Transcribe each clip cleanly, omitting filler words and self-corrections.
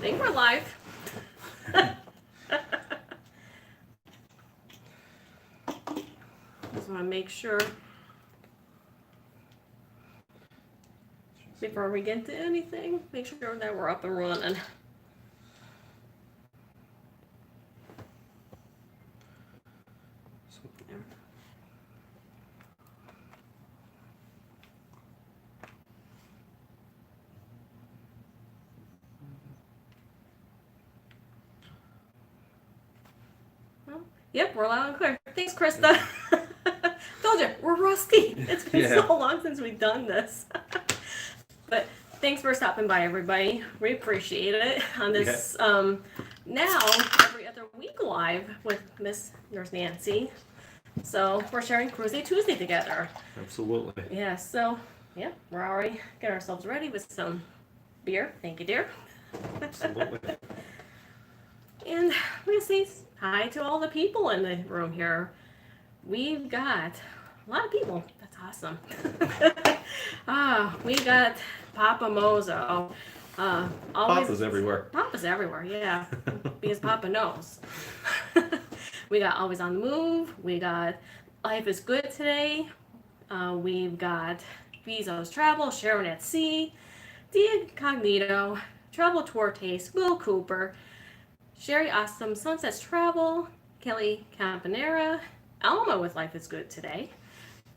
think we're live. Just want to make sure before we get to anything, make sure that we're up and running. Yep, we're loud and clear. Thanks, Krista. Told you, we're rusty. It's been so long since we've done this. But thanks for stopping by, everybody. We appreciate it on this now every other week live with Miss Nurse Nancy. So we're sharing Cruiseday Tuesday together. Absolutely. Yeah, so yeah, we're already getting ourselves ready with some beer. Thank you, dear. Absolutely. And we're going to say hi to all the people in the room here. We've got a lot of people. That's awesome. We got Papa Mozo. Papa's everywhere. Papa's everywhere, yeah. Because Papa knows. We got Always on the Move. We got Life is Good Today. We've got Bezos Travel, Sharon at Sea, The Incognito, Travel Tour Taste, Will Cooper, Sherry Awesome, Sunsets Travel, Kelly Campanera, Alma with Life is Good Today,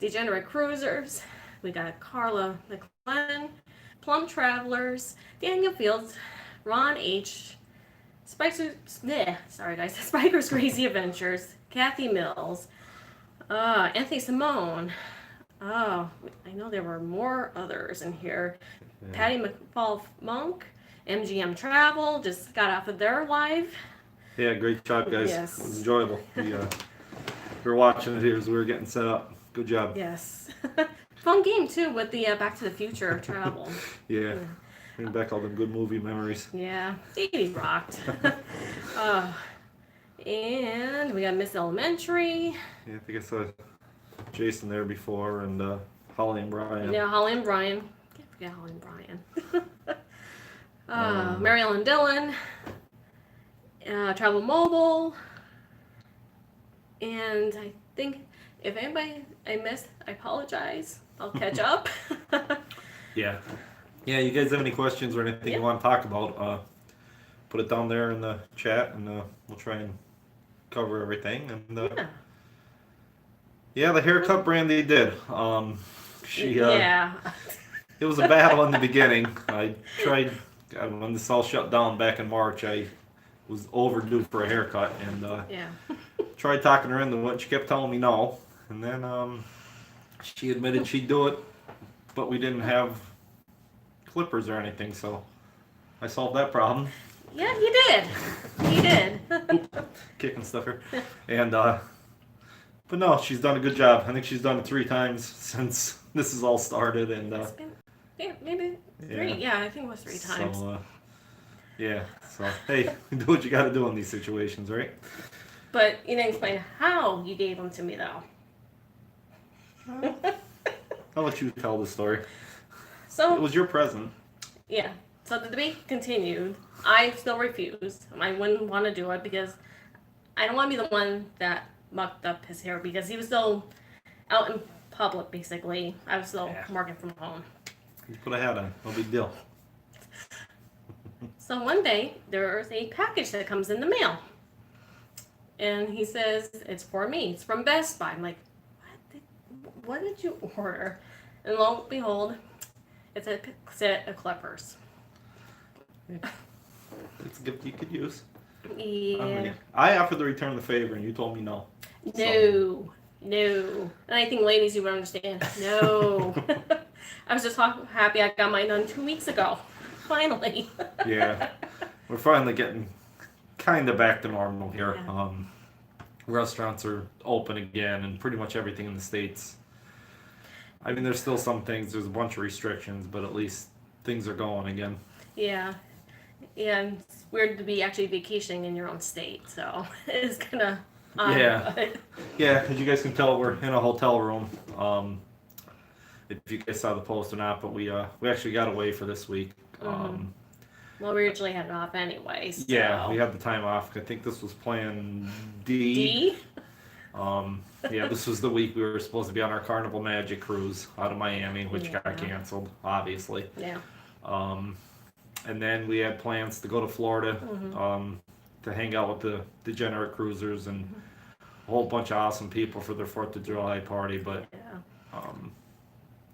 Degenerate Cruisers, we got Carla McLennan, Plum Travelers, Daniel Fields, Ron H, Spiker's Crazy Adventures, Kathy Mills, Anthony Simone. Oh, I know there were more others in here. Yeah. Patty McFall Monk, MGM Travel, just got off of their live. Yeah, great job, guys. Yes. It was enjoyable. We were watching it here as we were getting set up. Good job. Yes. Fun game, too, with the Back to the Future travel. Yeah. Bring back all the good movie memories. Yeah. The 80s rocked. And we got Miss Elementary. Yeah, I think I saw Jason there before, and Holly and Brian. Yeah, Holly and Brian. Can't forget Holly and Brian. Mary Ellen Dillon. Travel Mobile. And I think if anybody I missed, I apologize. I'll catch up. Yeah. Yeah, you guys have any questions or anything you want to talk about, put it down there in the chat, and we'll try and cover everything. And the haircut Brandy did. It was a battle in the beginning. I tried, when this all shut down back in March, I was overdue for a haircut, and tried talking her into it. She kept telling me no, and then she admitted she'd do it, but we didn't have clippers or anything, so I solved that problem. Yeah, you did. You did. Kicking stuff here. And but no, she's done a good job. I think she's done it 3 times since this has all started, and it's been, maybe 3. Yeah, I think it was 3 times. So so hey, do what you got to do in these situations, right? But you didn't explain how you gave them to me, though. I'll let you tell the story. So it was your present. Yeah. So the debate continued. I still refused. I wouldn't want to do it because I don't want to be the one that mucked up his hair, because he was still out in public, basically. I was still working from home. You put a hat on. No big deal. So one day, there's a package that comes in the mail. And he says, it's for me. It's from Best Buy. I'm like, what did you order? And lo and behold, it's a set of clippers. It's a gift you could use. Yeah. I offered to return the favor, and you told me no. No. And I think ladies, you would understand. No. I was just happy I got mine done 2 weeks ago. Finally. Yeah. We're finally getting kind of back to normal here. Yeah. Restaurants are open again, and pretty much everything in the States. I mean, there's still some things. There's a bunch of restrictions, but at least things are going again. Yeah. And it's weird to be actually vacationing in your own state, so it's kind of odd. Yeah. But... Yeah, as you guys can tell, we're in a hotel room. If you guys saw the post or not, but we actually got away for this week. Well, we originally had it off anyway. So. Yeah, we had the time off. I think this was plan D. D? Yeah, this was the week we were supposed to be on our Carnival Magic cruise out of Miami, which got canceled, obviously. Yeah. And then we had plans to go to Florida to hang out with the Degenerate Cruisers and a whole bunch of awesome people for their 4th of July party. But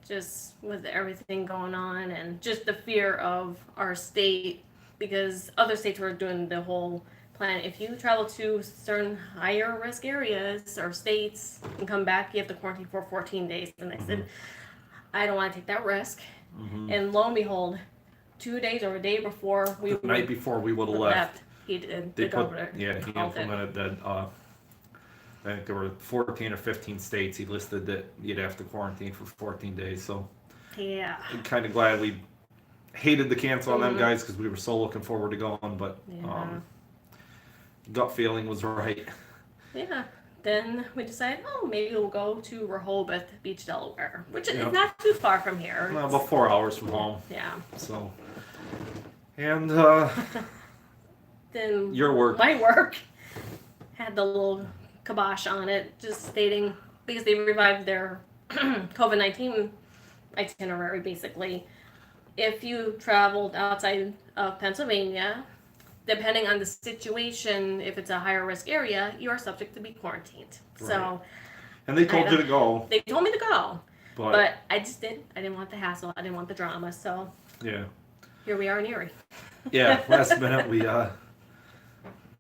just with everything going on and just the fear of our state, because other states were doing the whole plan. If you travel to certain higher risk areas or states and come back, you have to quarantine for 14 days. And I said, I don't want to take that risk. And lo and behold, 2 days or a day before the night before we would have left, he did. He implemented that. I think there were 14 or 15 states he listed that you'd have to quarantine for 14 days. So yeah, I'm kind of glad we hated the cancel on them guys because we were so looking forward to going. But gut feeling was right. Yeah. Then we decided, maybe we'll go to Rehoboth Beach, Delaware, which is not too far from here. Well, about 4 hours from home. Yeah. So, and then my work had the little kibosh on it, just stating, because they revived their COVID-19 itinerary, basically. If you traveled outside of Pennsylvania, depending on the situation, if it's a higher risk area, you are subject to be quarantined. Right. So, and they told you to go. They told me to go, but I didn't want the hassle. I didn't want the drama. So yeah, here we are in Erie. Yeah, last minute we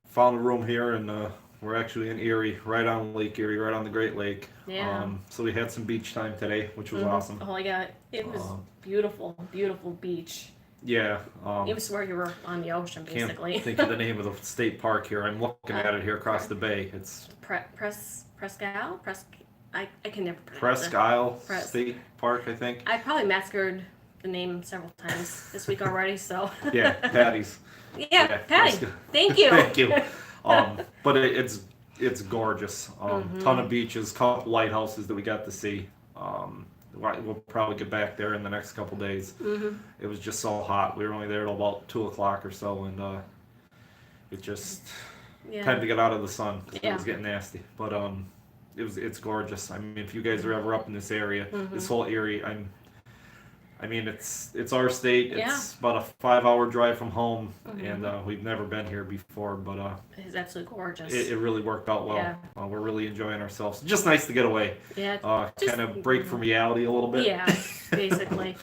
found a room here, and we're actually in Erie, right on Lake Erie, right on the Great Lake. Yeah. So we had some beach time today, which was awesome. Oh yeah, it was beautiful, beautiful beach. Yeah. You swear you were on the ocean, basically. Can't think of the name of the state park here. I'm looking at it here across the bay. It's Presque Isle? I can never pronounce Presque Isle State Park, I think. I probably massacred the name several times this week already, so. Yeah, Patty's. Yeah, Patty. Thank you. Thank you. But it's gorgeous. Ton of beaches, couple lighthouses that we got to see. We'll probably get back there in the next couple days. It was just so hot. We were only there till about 2 o'clock or so, and it just time to get out of the sun. It was getting nasty, but it's gorgeous. I mean, if you guys are ever up in this area, this whole area, I mean, it's our state. It's about a 5-hour drive from home, and we've never been here before, but it's absolutely gorgeous. It really worked out well. Yeah. We're really enjoying ourselves. Just nice to get away. Yeah. Kind of break from reality a little bit. Yeah, basically.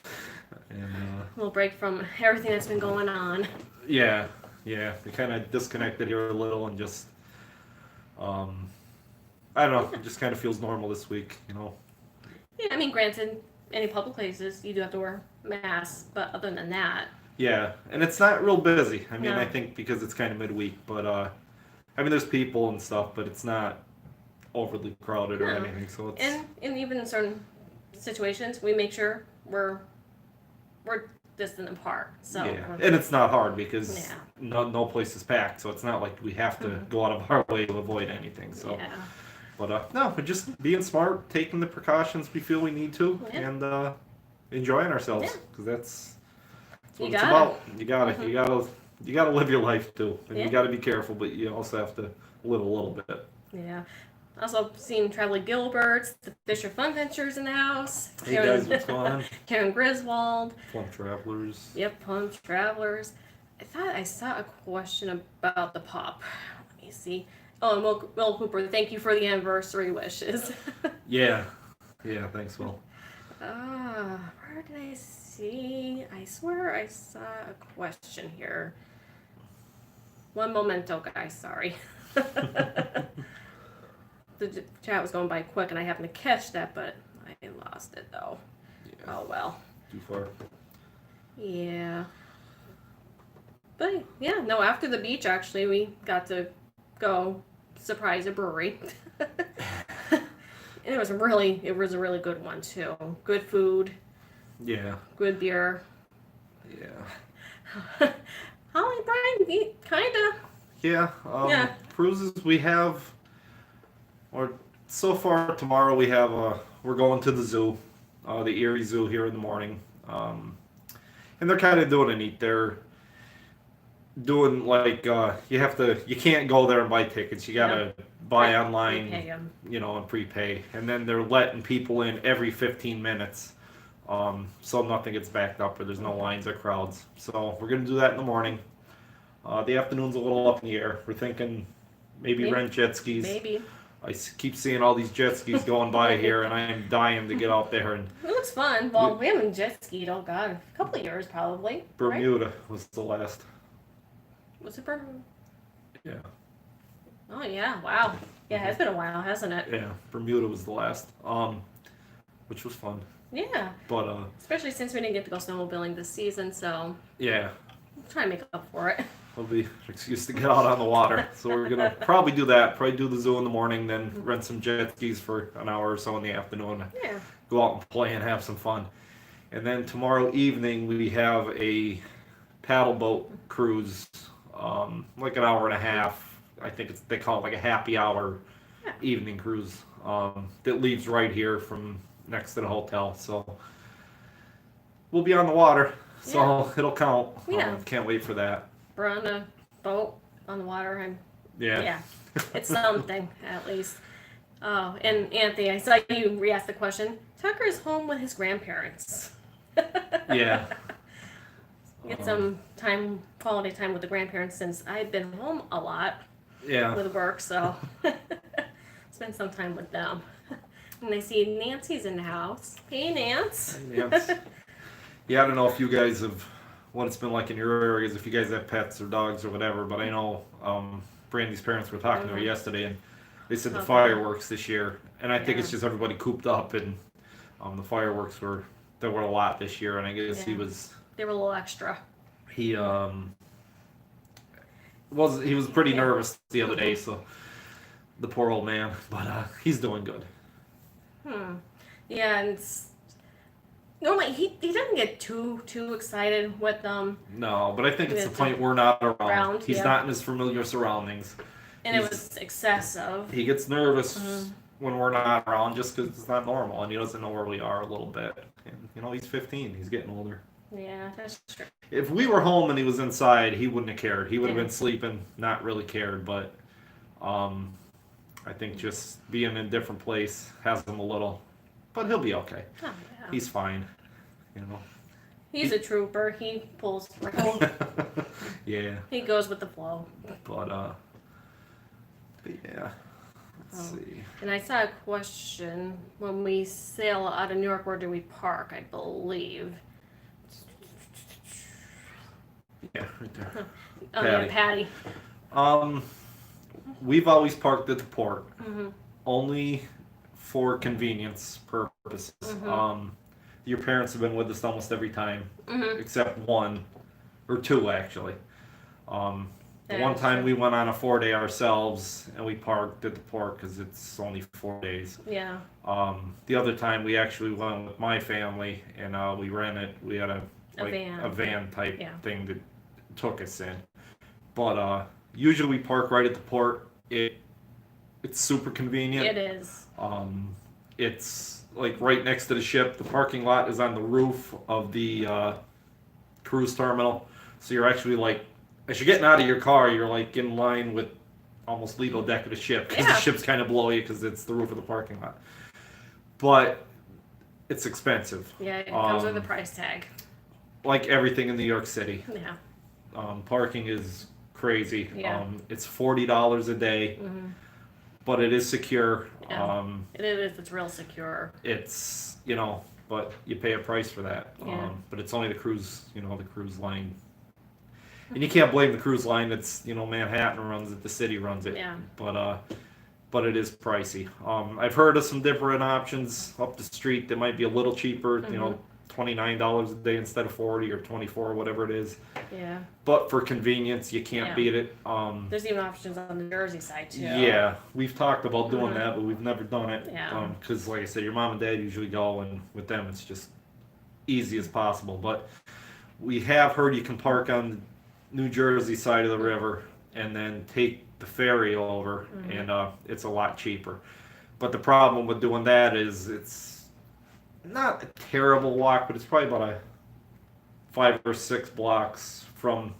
And, a little break from everything that's been going on. Yeah. We kind of disconnected here a little and just, I don't know, it just kind of feels normal this week, you know. Yeah, I mean, granted, any public places, you do have to wear masks, but other than that. Yeah, and it's not real busy. I mean, I think because it's kind of midweek, but, I mean, there's people and stuff, but it's not overly crowded or anything, so it's... And even in certain situations, we make sure we're distant apart, so... Yeah, and it's not hard because no place is packed, so it's not like we have to go out of our way to avoid anything, so... Yeah. But no, we're just being smart, taking the precautions we feel we need to, and enjoying ourselves, because that's what it's about. You gotta live your life too, and you gotta be careful, but you also have to live a little bit. Yeah. Also seen Traveling Gilberts, the Fisher Fun Ventures in the house. Hey guys, what's going on? Karen Griswold. Plum Travelers. Yep, Plum Travelers. I thought I saw a question about the pop. Let me see. Oh, and Will Cooper, thank you for the anniversary wishes. Yeah, thanks, Will. Where did I see? I swear I saw a question here. One momento, guys, sorry. The chat was going by quick, and I happened to catch that, but I lost it, though. Yeah. Oh, well. Too far. Yeah. But, yeah, no, after the beach, actually, we got to go surprise a brewery. And it was a really good one too. Good food. Yeah. Good beer. Yeah. Holly, Brian, kinda. Yeah. Cruises we have, or so far tomorrow we have we're going to the zoo, the Erie Zoo here in the morning. And they're kind of doing it neat. doing like you can't go there and buy tickets. You gotta buy online, Prepay 'em. and prepay. And then they're letting people in every 15 minutes, so nothing gets backed up or there's no lines or crowds. So we're gonna do that in the morning. The afternoon's a little up in the air. We're thinking maybe rent jet skis. Maybe. I keep seeing all these jet skis going by here, and I am dying to get out there. And It looks fun. Well, we haven't jet skied, oh god, a couple of years probably. Bermuda right? was the last. Was it Bermuda? Yeah. Oh yeah, wow. Yeah, it's been a while, hasn't it? Yeah, Bermuda was the last. Which was fun. Yeah. But especially since we didn't get to go snowmobiling this season, so yeah. I'm trying to make up for it. It'll be an excuse to get out on the water. So we're gonna probably do that. Probably do the zoo in the morning, then rent some jet skis for an hour or so in the afternoon. Yeah. Go out and play and have some fun. And then tomorrow evening we have a paddle boat cruise, like an hour and a half. I think they call it like a happy hour evening cruise, that leaves right here from next to the hotel. So we'll be on the water. So it'll count. Yeah. Can't wait for that. We're on a boat on the water, and Yeah. it's something at least. Oh, and Anthony, I saw you re-asked the question. Tucker's home with his grandparents. Yeah. Get some quality time with the grandparents since I've been home a lot Yeah. with work, so spend some time with them. And I see Nancy's in the house. Hey, Nance. Yes. Yeah, I don't know if you guys have what it's been like in your areas, if you guys have pets or dogs or whatever, but I know Brandy's parents were talking to her yesterday, and they said the fireworks this year, and I think it's just everybody cooped up, and the fireworks there were a lot this year, and I guess they were a little extra. He was pretty nervous the other day, so the poor old man, but he's doing good. Yeah, and normally he doesn't get too excited with them. No, but I think it's the point we're not around. He's not in his familiar surroundings. And it was excessive. He gets nervous when we're not around just because it's not normal, and he doesn't know where we are a little bit. And he's 15. He's getting older. Yeah, that's true. If we were home and he was inside, he wouldn't have cared. He would have been sleeping, not really cared. But I think just being in a different place has him a little. But he'll be okay. Oh, yeah. He's fine. He's a trooper. He pulls through. Yeah. He goes with the flow. But yeah. Let's see. And I saw a question. When we sail out of New York, where do we park? I believe. Yeah, right there. Oh, yeah, Patty. We've always parked at the port. Only for convenience purposes. Your parents have been with us almost every time, except one or two actually. The one time we went on a 4-day ourselves and we parked at the port because it's only 4 days. Yeah. The other time we actually went with my family and we rented. We had a van type thing that took us in. But usually we park right at the port. It's super convenient. It is. It's like right next to the ship. The parking lot is on the roof of the cruise terminal. So you're actually like, as you're getting out of your car, you're like in line with almost legal deck of the ship because the ship's kind of below you because it's the roof of the parking lot. But it's expensive. Yeah, it comes with a price tag. Like everything in New York City. Yeah. Parking is crazy. Yeah. It's $40 a day, but it is secure. Yeah. It is. It's real secure. It's, but you pay a price for that. Yeah. But it's only the cruise line. And you can't blame the cruise line. It's, Manhattan runs it, the city runs it. Yeah. But it is pricey. I've heard of some different options up the street that might be a little cheaper, $29 a day instead of $40 or $24 or whatever it is. Yeah. But for convenience, you can't beat it. There's even options on the Jersey side too. Yeah, we've talked about doing that, but we've never done it. Yeah. Because like I said, your mom and dad usually go, and with them it's just easy as possible. But we have heard you can park on the New Jersey side of the river and then take the ferry over, and it's a lot cheaper. But the problem with doing that is it's not a terrible walk, but it's probably about 5 or 6 blocks from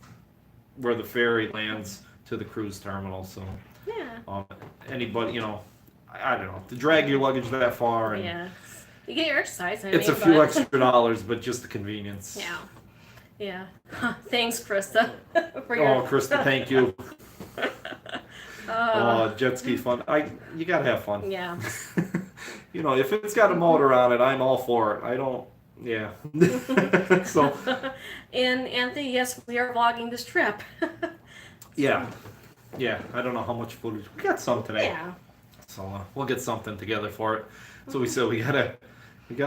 where the ferry lands to the cruise terminal. So Yeah. Anybody, I don't know, to drag your luggage that far, and Yeah. You get your exercise. it's a few extra dollars, but just the convenience. Yeah. Yeah. Thanks, Krista. Krista, thank you. Jet ski fun. You gotta have fun. Yeah. If it's got a motor on it, I'm all for it. I don't. Yeah. So. And Anthony, yes, we are vlogging this trip. Yeah. Yeah. I don't know how much footage we got. Some today. Yeah. So we'll get something together for it. So we said we gotta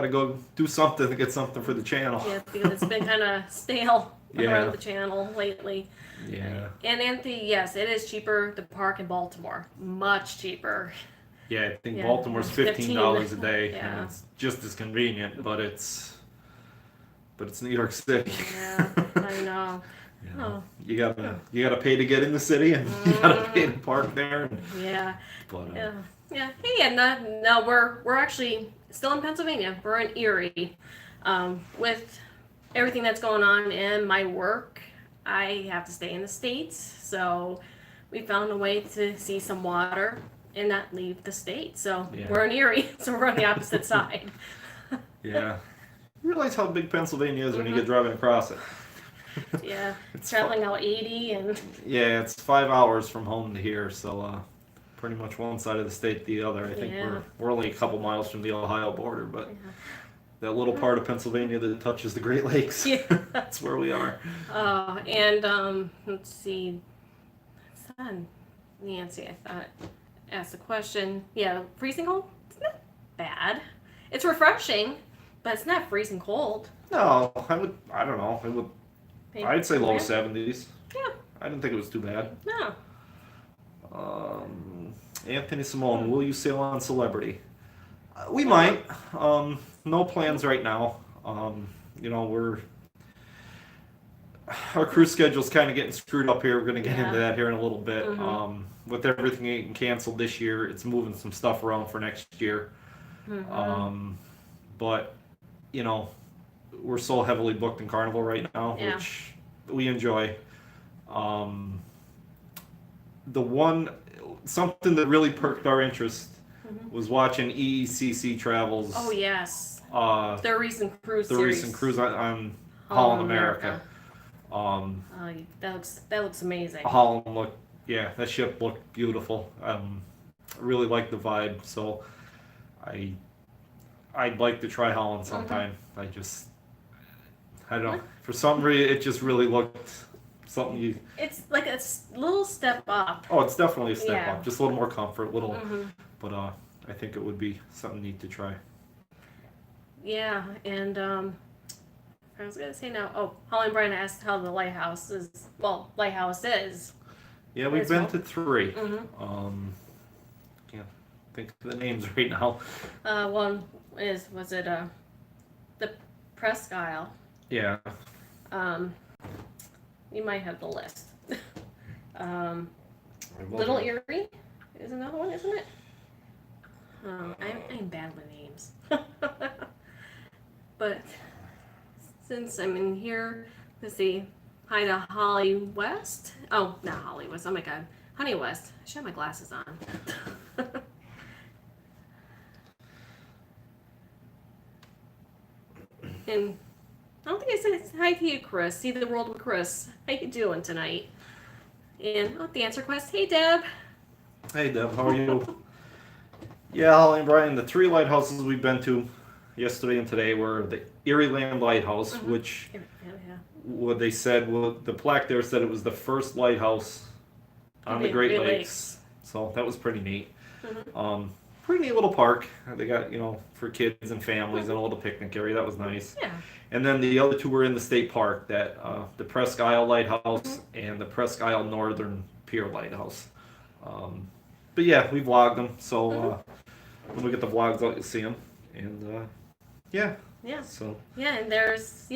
go do something to get something for the channel. Yeah, because it's been kind of stale Yeah. around the channel lately. Yeah. And Anthony, yes, it is cheaper to park in Baltimore. Much cheaper. Yeah, I think Yeah. Baltimore's $15 a day, Yeah. and it's just as convenient, but it's New York City. Yeah, I know. Oh. You gotta pay to get in the city, and you gotta pay to park there. Yeah. But Yeah. Hey, and no, we're actually still in Pennsylvania. We're in Erie. With everything that's going on in my work, I have to stay in the States. So we found a way to see some water and not leave the state. So we're in Erie, so we're on the opposite side. yeah, you realize how big Pennsylvania is when you get driving across it. Yeah, it's traveling out 80 and. Yeah, it's 5 hours from home to here, so pretty much one side of the state to the other. I think we're only a couple miles from the Ohio border, but that little part of Pennsylvania that touches the Great Lakes, that's where we are. And let's see, son, Nancy, I thought asked a question. Yeah, freezing cold. It's not bad. It's refreshing, but it's not freezing cold. No, I don't know. I'd say low 70s. Yeah. I didn't think it was too bad. No. Anthony Simone, will you sail on Celebrity? We might. No plans right now. Our cruise schedule's kind of getting screwed up here. We're going to get into that here in a little bit. With everything getting canceled this year, it's moving some stuff around for next year. But, we're so heavily booked in Carnival right now, which we enjoy. Something that really perked our interest was watching EECC Travels. Oh, yes. Their recent cruise on Holland America. That looks amazing. Holland that ship looked beautiful. I really like the vibe, so I'd like to try Holland sometime. I don't know. For some reason, it just really looked something It's like a little step up. Oh, it's definitely a step up. Just a little more comfort, but I think it would be something neat to try. Yeah, and I was gonna say now. Oh, Holly and Brian asked how the lighthouse is. Well, lighthouse is. Yeah, we've been to 3. Can't think of the names right now. One was it the Presque Isle. Yeah. You might have the list. Little Erie is another one, isn't it? I'm bad with names. But since I'm in here, let's see. Hi to Holly West. Oh, not Holly West. Oh my God. Honey West. I should have my glasses on. And I don't think I said hi to you, Chris. See the world with Chris. How you doing tonight? And the answer quest. Hey, Deb. Hey, Deb. How are you? Yeah, Holly and Brian, the 3 lighthouses we've been to yesterday and today were the Erie Land Lighthouse, which what they said, the plaque there said it was the first lighthouse on the Great Lakes. So that was pretty neat. Pretty neat little park. They got, for kids and families and a little picnic area. That was nice. Yeah. And then the other 2 were in the state park, that the Presque Isle Lighthouse and the Presque Isle Northern Pier Lighthouse. But yeah, we vlogged them, so when we get the vlogs out, you'll see them. And yeah. So. Yeah, and there's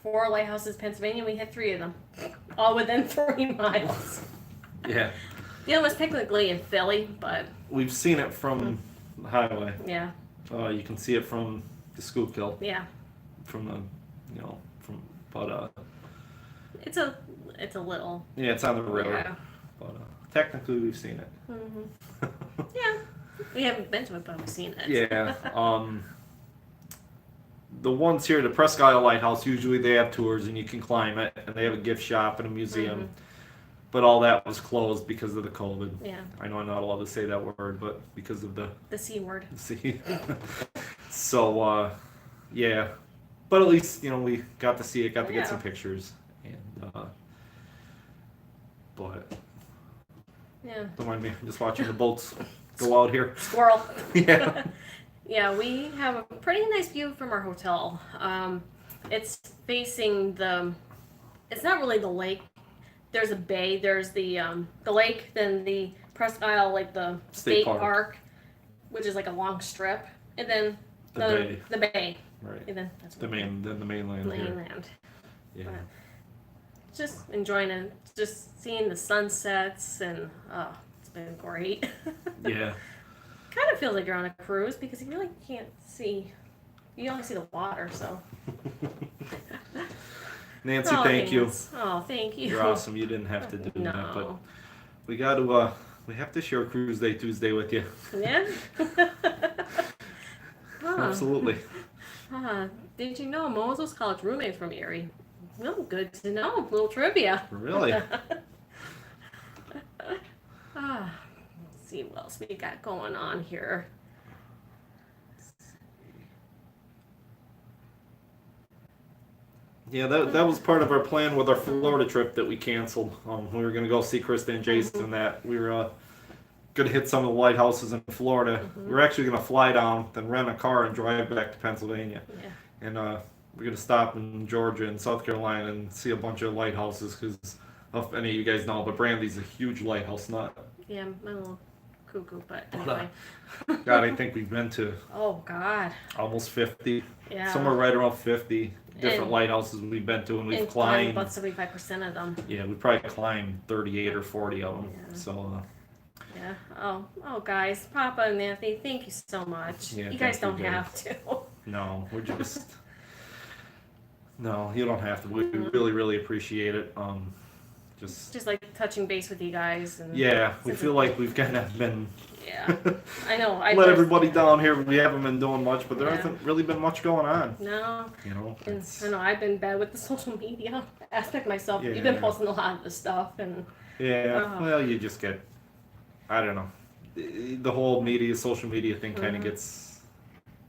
4 lighthouses in Pennsylvania. We had 3 of them, all within 3 miles. Yeah. The other was technically in Philly, but we've seen it from the highway. Yeah. You can see it from the Schuylkill. Yeah. But it's a it's a little. Yeah, it's on the river. Yeah. But technically, we've seen it. Yeah, we haven't been to it, but we've seen it. Yeah. The ones here, the Presque Isle Lighthouse, usually they have tours and you can climb it, and they have a gift shop and a museum. But all that was closed because of the COVID. Yeah. I know I'm not allowed to say that word, but because of the C word. C. So, yeah. But at least, we got to see it, got to get some pictures. And, but, don't mind me, I'm just watching the boats go out here. Squirrel. Yeah. Yeah, we have a pretty nice view from our hotel. It's facing it's not really the lake. There's a bay. There's the lake, then the Presque Isle, like the state park, which is like a long strip, and then the bay. Right. And then that's the mainland. Mainland. Yeah. But just enjoying it, just seeing the sunsets, and it's been great. Yeah. Kind of feels like you're on a cruise because you really can't see. You only see the water, so. Nancy, thank you. Oh, thank you. You're awesome. You didn't have to do No. that, but we got to. We have to share Cruiseday Tuesday with you. Yeah. Absolutely. Did you know Moses college roommates from Erie? Well, good to know. Little trivia. Really? Let's see what else we got going on here. Yeah, that was part of our plan with our Florida trip that we canceled. We were going to go see Krista and Jason and that. We were going to hit some of the lighthouses in Florida. We were actually going to fly down, then rent a car and drive back to Pennsylvania. Yeah. And we're going to stop in Georgia and South Carolina and see a bunch of lighthouses because, if any of you guys know, but Brandy's a huge lighthouse nut. Yeah, I'm a little cuckoo, but anyway. God, I think we've been to oh, God. almost 50. Yeah. Somewhere right around 50 different lighthouses we've been to, and we've climbed about 75% of them. Yeah, we probably climbed 38 or 40 of them. Yeah. So. Yeah. Oh, guys, Papa and Nancy, thank you so much. Yeah, you guys don't have to. No, we're just. No, you don't have to. We really, really appreciate it. Just like touching base with you guys. And yeah, we feel like we've kind of been. Yeah, I know. Let everybody down here. We haven't been doing much, but there hasn't really been much going on. No. And I know I've been bad with the social media aspect myself. Yeah. You've been posting a lot of the stuff, and. Yeah. Well, you just get. I don't know. The whole social media thing kind of gets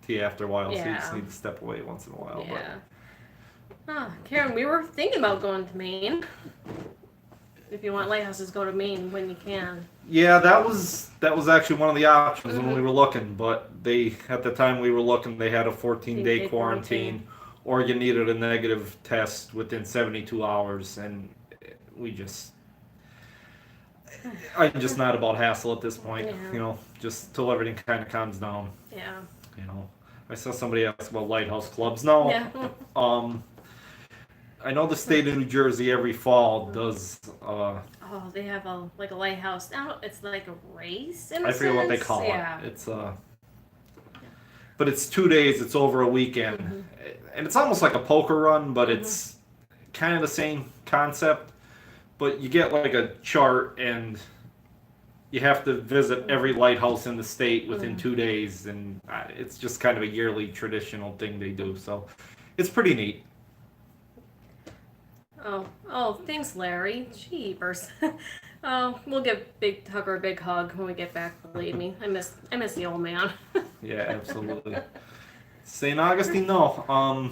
to you after a while, so you just need to step away once in a while. Yeah. Karen, we were thinking about going to Maine. If you want lighthouses, go to Maine when you can. Yeah, that was actually one of the options when we were looking, but at the time we were looking, they had a 14-day quarantine, or you needed a negative test within 72 hours, and I'm just not about hassle at this point, just till everything kind of calms down. Yeah. I saw somebody ask about lighthouse clubs. No. Yeah. I know the state of New Jersey every fall does. They have a lighthouse. Now it's like a race. I forget what they call it. It's but it's 2 days. It's over a weekend, and it's almost like a poker run, but it's kind of the same concept. But you get like a chart, and you have to visit every lighthouse in the state within 2 days, and it's just kind of a yearly traditional thing they do. So it's pretty neat. Oh, thanks, Larry. Jeepers. We'll give Big Tucker a big hug when we get back. Believe me, I miss the old man. Yeah, absolutely. St. Augustine, no.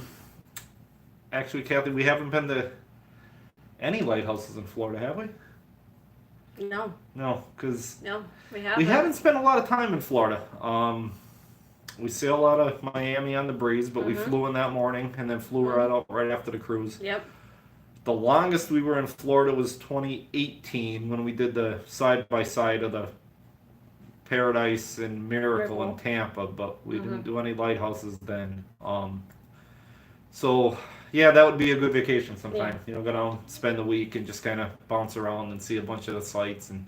Actually, Kathy, we haven't been to any lighthouses in Florida, have we? No. No, because we haven't. We haven't spent a lot of time in Florida. We sailed out of Miami on the Breeze, but we flew in that morning and then flew right after the cruise. Yep. The longest we were in Florida was 2018 when we did the side-by-side of the Paradise and Miracle in Tampa, but we didn't do any lighthouses then. So, yeah, that would be a good vacation sometime. Go down, spend a week, and just kind of bounce around and see a bunch of the sights. And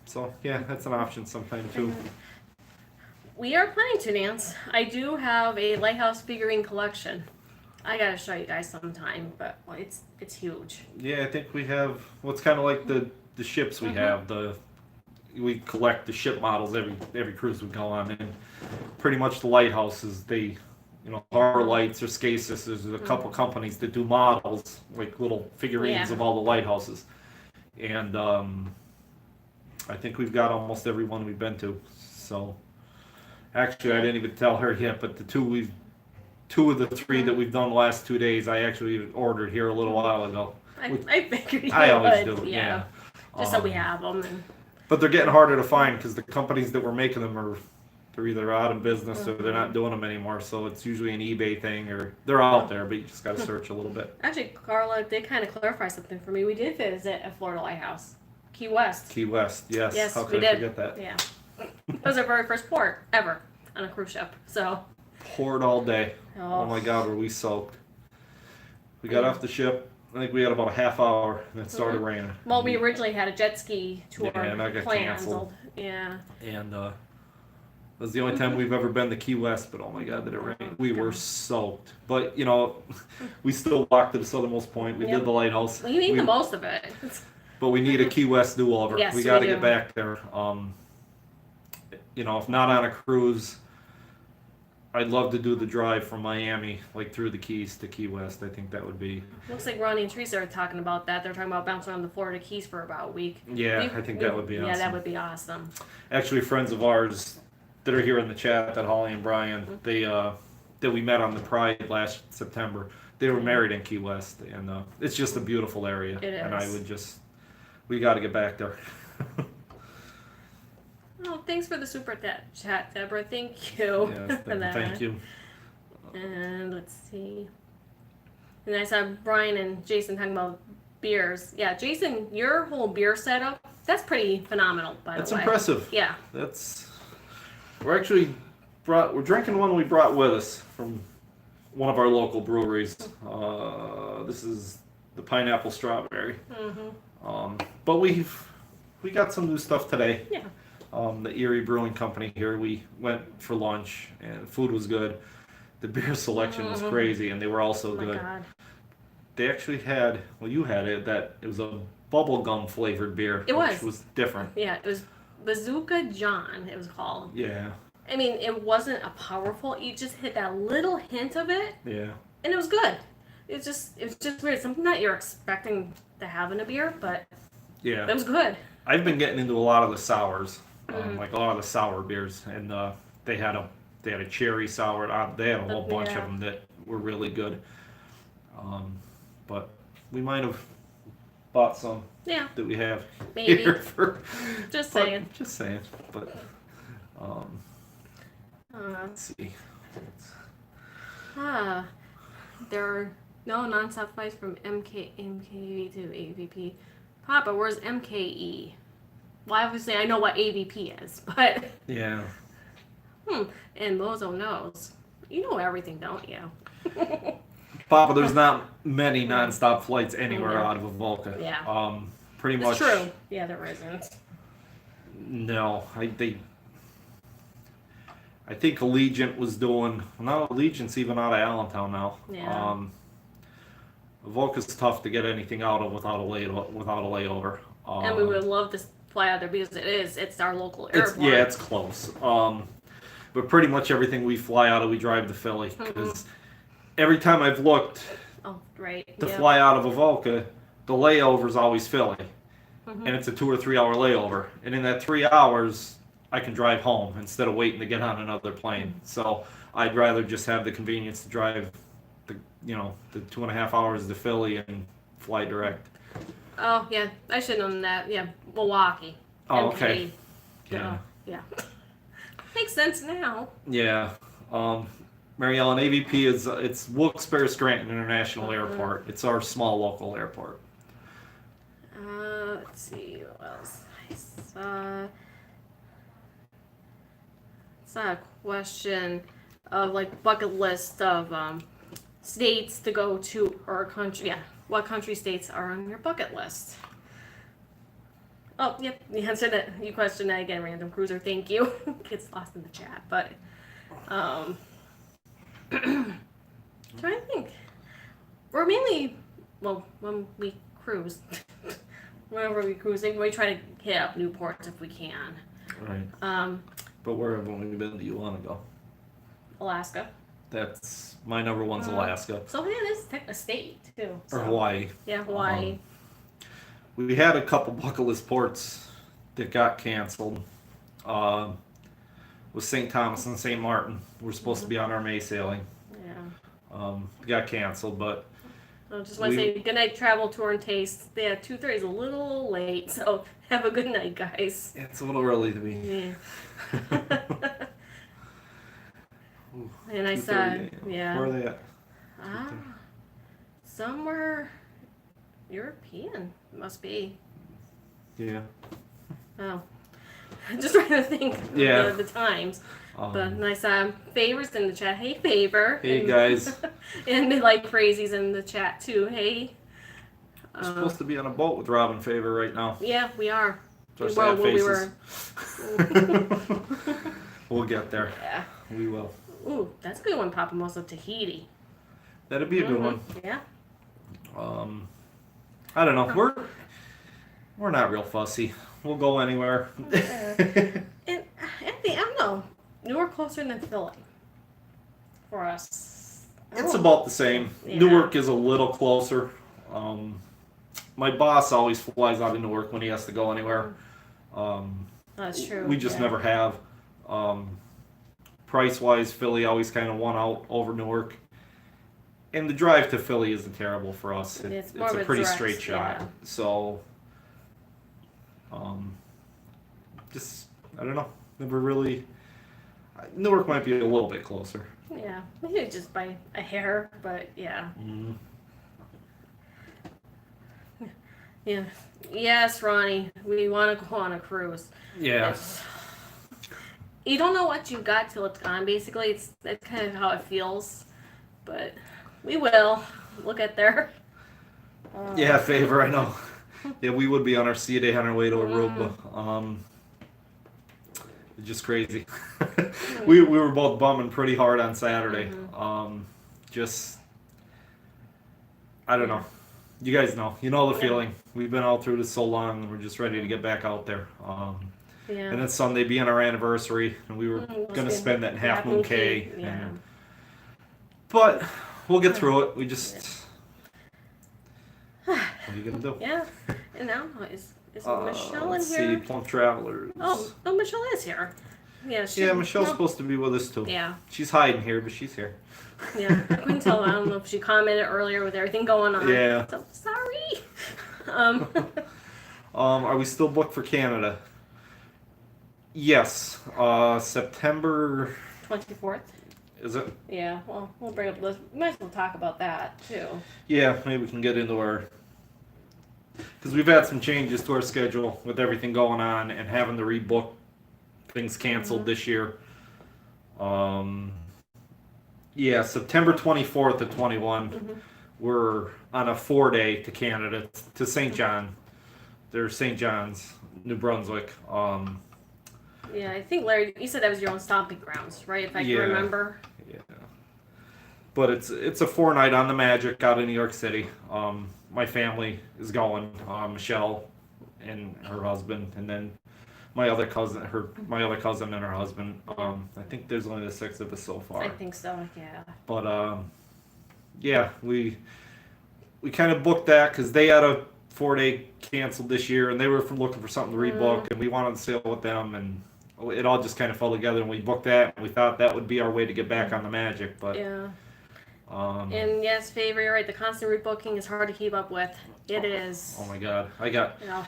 so, yeah, that's an option sometime, too. We are planning to, Nance. I do have a lighthouse figurine collection. I gotta show you guys sometime, but well, it's huge. Yeah, I think we have what's kind of like the ships we have. We collect the ship models every cruise we go on, and pretty much the lighthouses. They, Harbor Lights or Scasis. There's a couple companies that do models, like little figurines of all the lighthouses, and I think we've got almost every one we've been to. So, actually, I didn't even tell her yet, but two of the three that we've done the last 2 days, I actually ordered here a little while ago. I figured you I always would. do, yeah. Just so we have them. And... But they're getting harder to find because the companies that were making them they're either out of business or they're not doing them anymore. So it's usually an eBay thing, or they're out there, but you just got to search a little bit. Actually, Carla did kind of clarify something for me. We did visit a Florida lighthouse, Key West. Key West, yes. Yes, how could I forget that? Yeah, it was our very first port ever on a cruise ship. So poured all day. Oh my God, were we soaked? We got off the ship. I think we had about a half hour, and it started raining. Well, we originally had a jet ski tour and that got canceled. Yeah. And it was the only time we've ever been to Key West, but oh my God, did it rain. We were soaked. But, we still walked to the southernmost point. We did the lighthouse. Well, you need the most of it. But we need a Key West do-over. Yes, we got to do. get back there. If not on a cruise, I'd love to do the drive from Miami, like through the Keys to Key West. I think that would be... Looks like Ronnie and Teresa are talking about that. They're talking about bouncing around the Florida Keys for about a week. Yeah, I think that would be awesome. Yeah, that would be awesome. Actually, friends of ours that are here in the chat, that Holly and Brian, they that we met on the Pride last September, they were married in Key West, and it's just a beautiful area. It is. And we got to get back there. Oh, thanks for the super chat, Deborah. Thank you. Yes, for that. Thank you. And let's see. And I saw Brian and Jason talking about beers. Yeah, Jason, your whole beer setup, that's pretty phenomenal, by the way. That's impressive. Yeah. We're drinking one we brought with us from one of our local breweries. This is the Pineapple Strawberry. But we got some new stuff today. Yeah. The Erie Brewing Company here. We went for lunch, and food was good. The beer selection was crazy, and they were also good. God. They actually had, you had it, it was a bubblegum flavored beer. Which was different. Yeah, it was Bazooka John, it was called. Yeah. I mean, it wasn't a powerful, you just hit that little hint of it. Yeah. And it was good. It was just weird. Something that you're expecting to have in a beer, but yeah, it was good. I've been getting into a lot of the sours. Like a lot of the sour beers, and they had a cherry sour. They had a whole bunch of them that were really good. But we might have bought some that we have Maybe. here for. Just saying. Just saying. But let's see. There are no nonstop flights from MKE to AVP. Papa, where's MKE? Well, obviously I know what AVP is, but... Yeah. And Mozo knows. You know everything, don't you? Papa, there's not many nonstop flights anywhere out of Avoca. Yeah. Pretty much. It's true. Yeah, there isn't. No, I think Allegiant was doing... Now Allegiant's even out of Allentown now. Yeah. Avoca's tough to get anything out of without a layover. And we would love to fly out there because it's our local airport. It's close. But pretty much everything we fly out of, we drive to Philly. Because every time I've looked to fly out of Avoca, the layover's always Philly. And it's a 2 or 3 hour layover. And in that 3 hours, I can drive home instead of waiting to get on another plane. So I'd rather just have the convenience to drive the 2.5 hours to Philly and fly direct. Oh, yeah. I should have known that. Yeah, Milwaukee. Oh, okay. Yeah. Makes sense now. Yeah. Mary Ellen, AVP it's Wilkes-Barre Scranton International Airport. It's our small local airport. Let's see what else I saw. It's not a question of like bucket list of states to go to or country. Yeah, what country states are on your bucket list? Oh, yep. You answered that. You questioned that again, Random Cruiser. Thank you. Gets lost in the chat, but trying to think. we're mainly, well, when we cruise, whenever we cruising, we try to hit up new ports if we can. Right. But where have we been do you want to go? Alaska. That's my number one's Alaska. So yeah, this is a state too. So. Or Hawaii. Yeah, Hawaii. We had a couple bucket list ports that got canceled. With St. Thomas and St. Martin. We're supposed to be on our May sailing. Yeah. Got canceled, but I just want to say good night, travel, tour, and taste. Yeah, 2:30 is a little late, so have a good night, guys. it's a little early to be. Yeah. And I said, yeah. Where are they at? Somewhere European, must be. Yeah. Oh. Just trying to think of the times. But I saw Favors in the chat. Hey, Favor. Hey, guys. And like crazies in the chat, too. Hey. We're supposed to be on a boat with Robin Favor right now. Yeah, we are. Well, we were. We'll get there. Yeah. We will. Ooh, that's a good one, Papa Mosa. Tahiti. That'd be a good one. Yeah. I don't know. We're not real fussy. We'll go anywhere. And Anthony, I don't know. Newark closer than Philly for us. It's about the same. Yeah. Newark is a little closer. My boss always flies out of Newark when he has to go anywhere. That's true. We just never have. Price-wise, Philly always kind of won out over Newark. And the drive to Philly isn't terrible for us. It's a pretty straight shot. Yeah. So, I don't know. Never really. Newark might be a little bit closer. Yeah, maybe just by a hair, but yeah. Mm. Yeah. Yes, Ronnie, we want to go on a cruise. Yeah. You don't know what you got till it's gone. Basically, that's kind of how it feels. But we will. We'll get there. Yeah, Favor, I know. Yeah, we would be on our sea day on our way to Aruba. It's just crazy. we were both bumming pretty hard on Saturday. I don't know. You guys know. You know the feeling. We've been out through this so long, and we're just ready to get back out there. And then Sunday being our anniversary, and we were going to spend that in Half Moon Cay. Yeah. But we'll get through it. We just... What are you going to do? Yeah. And now, is Michelle in here? See, Plump Travelers. Oh, Michelle is here. Yeah, Michelle's supposed to be with us too. Yeah. She's hiding here, but she's here. Yeah, I couldn't tell. I don't know if she commented earlier with everything going on. Yeah. So, sorry. Are we still booked for Canada? Yes. September 24th. Is it? Yeah. Well, we'll bring up the list. We might as well talk about that too. Yeah, maybe we can get into our. Because we've had some changes to our schedule with everything going on and having to rebook things canceled this year. Yeah, September 24th to 21, we're on a 4-day to Canada, to St. John. There's St. John's, New Brunswick. Yeah, I think, Larry, you said that was your own stomping grounds, right? If I can remember. Yeah. But it's a 4-night on the Magic out in New York City. My family is going, Michelle and her husband, and then my other cousin and her husband. I think there's only the 6 of us so far. I think so, yeah. But yeah, we kind of booked that because they had a 4-day canceled this year, and they were looking for something to rebook, and we wanted to sail with them, and it all just kind of fell together, and we booked that, and we thought that would be our way to get back on the Magic, but yeah. And yes, Favor, you're right. The constant rebooking is hard to keep up with. It is. Oh my God, I got. Yeah.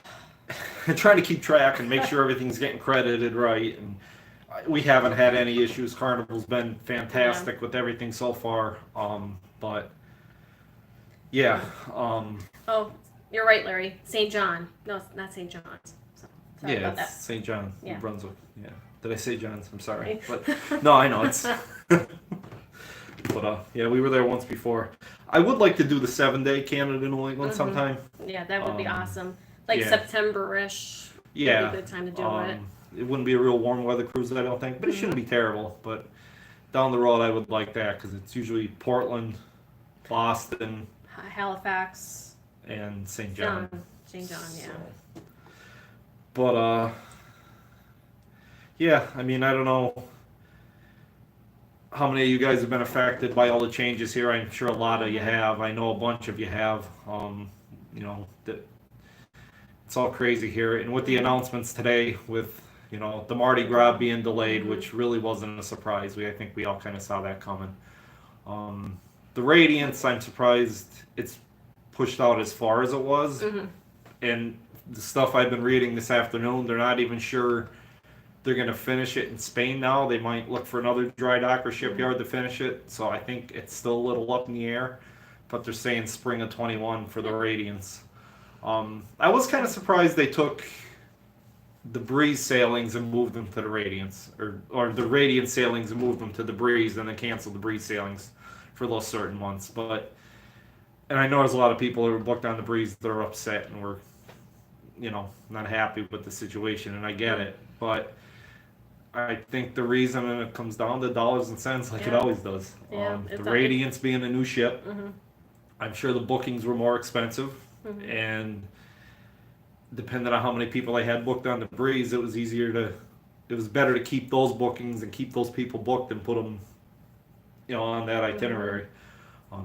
Trying to keep track and make sure everything's getting credited right, and we haven't had any issues. Carnival's been fantastic with everything so far, but yeah. Oh, you're right, Larry. St. John. No, it's not St. John's. So, sorry about that. St. John, New Brunswick. Yeah. Did I say John's? I'm sorry, Right. but no, I know it's. But yeah, we were there once before. I would like to do the 7-day Canada New England sometime. Yeah, that would be awesome. Like yeah. September-ish. Yeah. Would be a good time to do it. It wouldn't be a real warm weather cruise, I don't think, but it shouldn't be terrible. But down the road, I would like that because it's usually Portland, Boston, Halifax, and St. John. St. John, yeah. So, but yeah, I mean, I don't know how many of you guys have been affected by all the changes here. I'm sure a lot of you have. I know a bunch of you have. You know, that it's all crazy here. And with the announcements today, with the Mardi Gras being delayed, which really wasn't a surprise. I think we all kind of saw that coming. The Radiance, I'm surprised it's pushed out as far as it was. And the stuff I've been reading this afternoon, they're not even sure they're going to finish it in Spain now. They might look for another dry dock or shipyard to finish it. So I think it's still a little up in the air. But they're saying spring of 21 for the Radiance. I was kind of surprised they took the Breeze sailings and moved them to the Radiance. Or the Radiance sailings and moved them to the Breeze and then canceled the Breeze sailings for those certain months. And I know there's a lot of people who are booked on the Breeze that are upset and were, not happy with the situation. And I get it. But I think the reason, and it comes down to dollars and cents like it always does. The Radiance being a new ship, I'm sure the bookings were more expensive, and depending on how many people I had booked on the Breeze, it was better to keep those bookings and keep those people booked and put them, on that itinerary.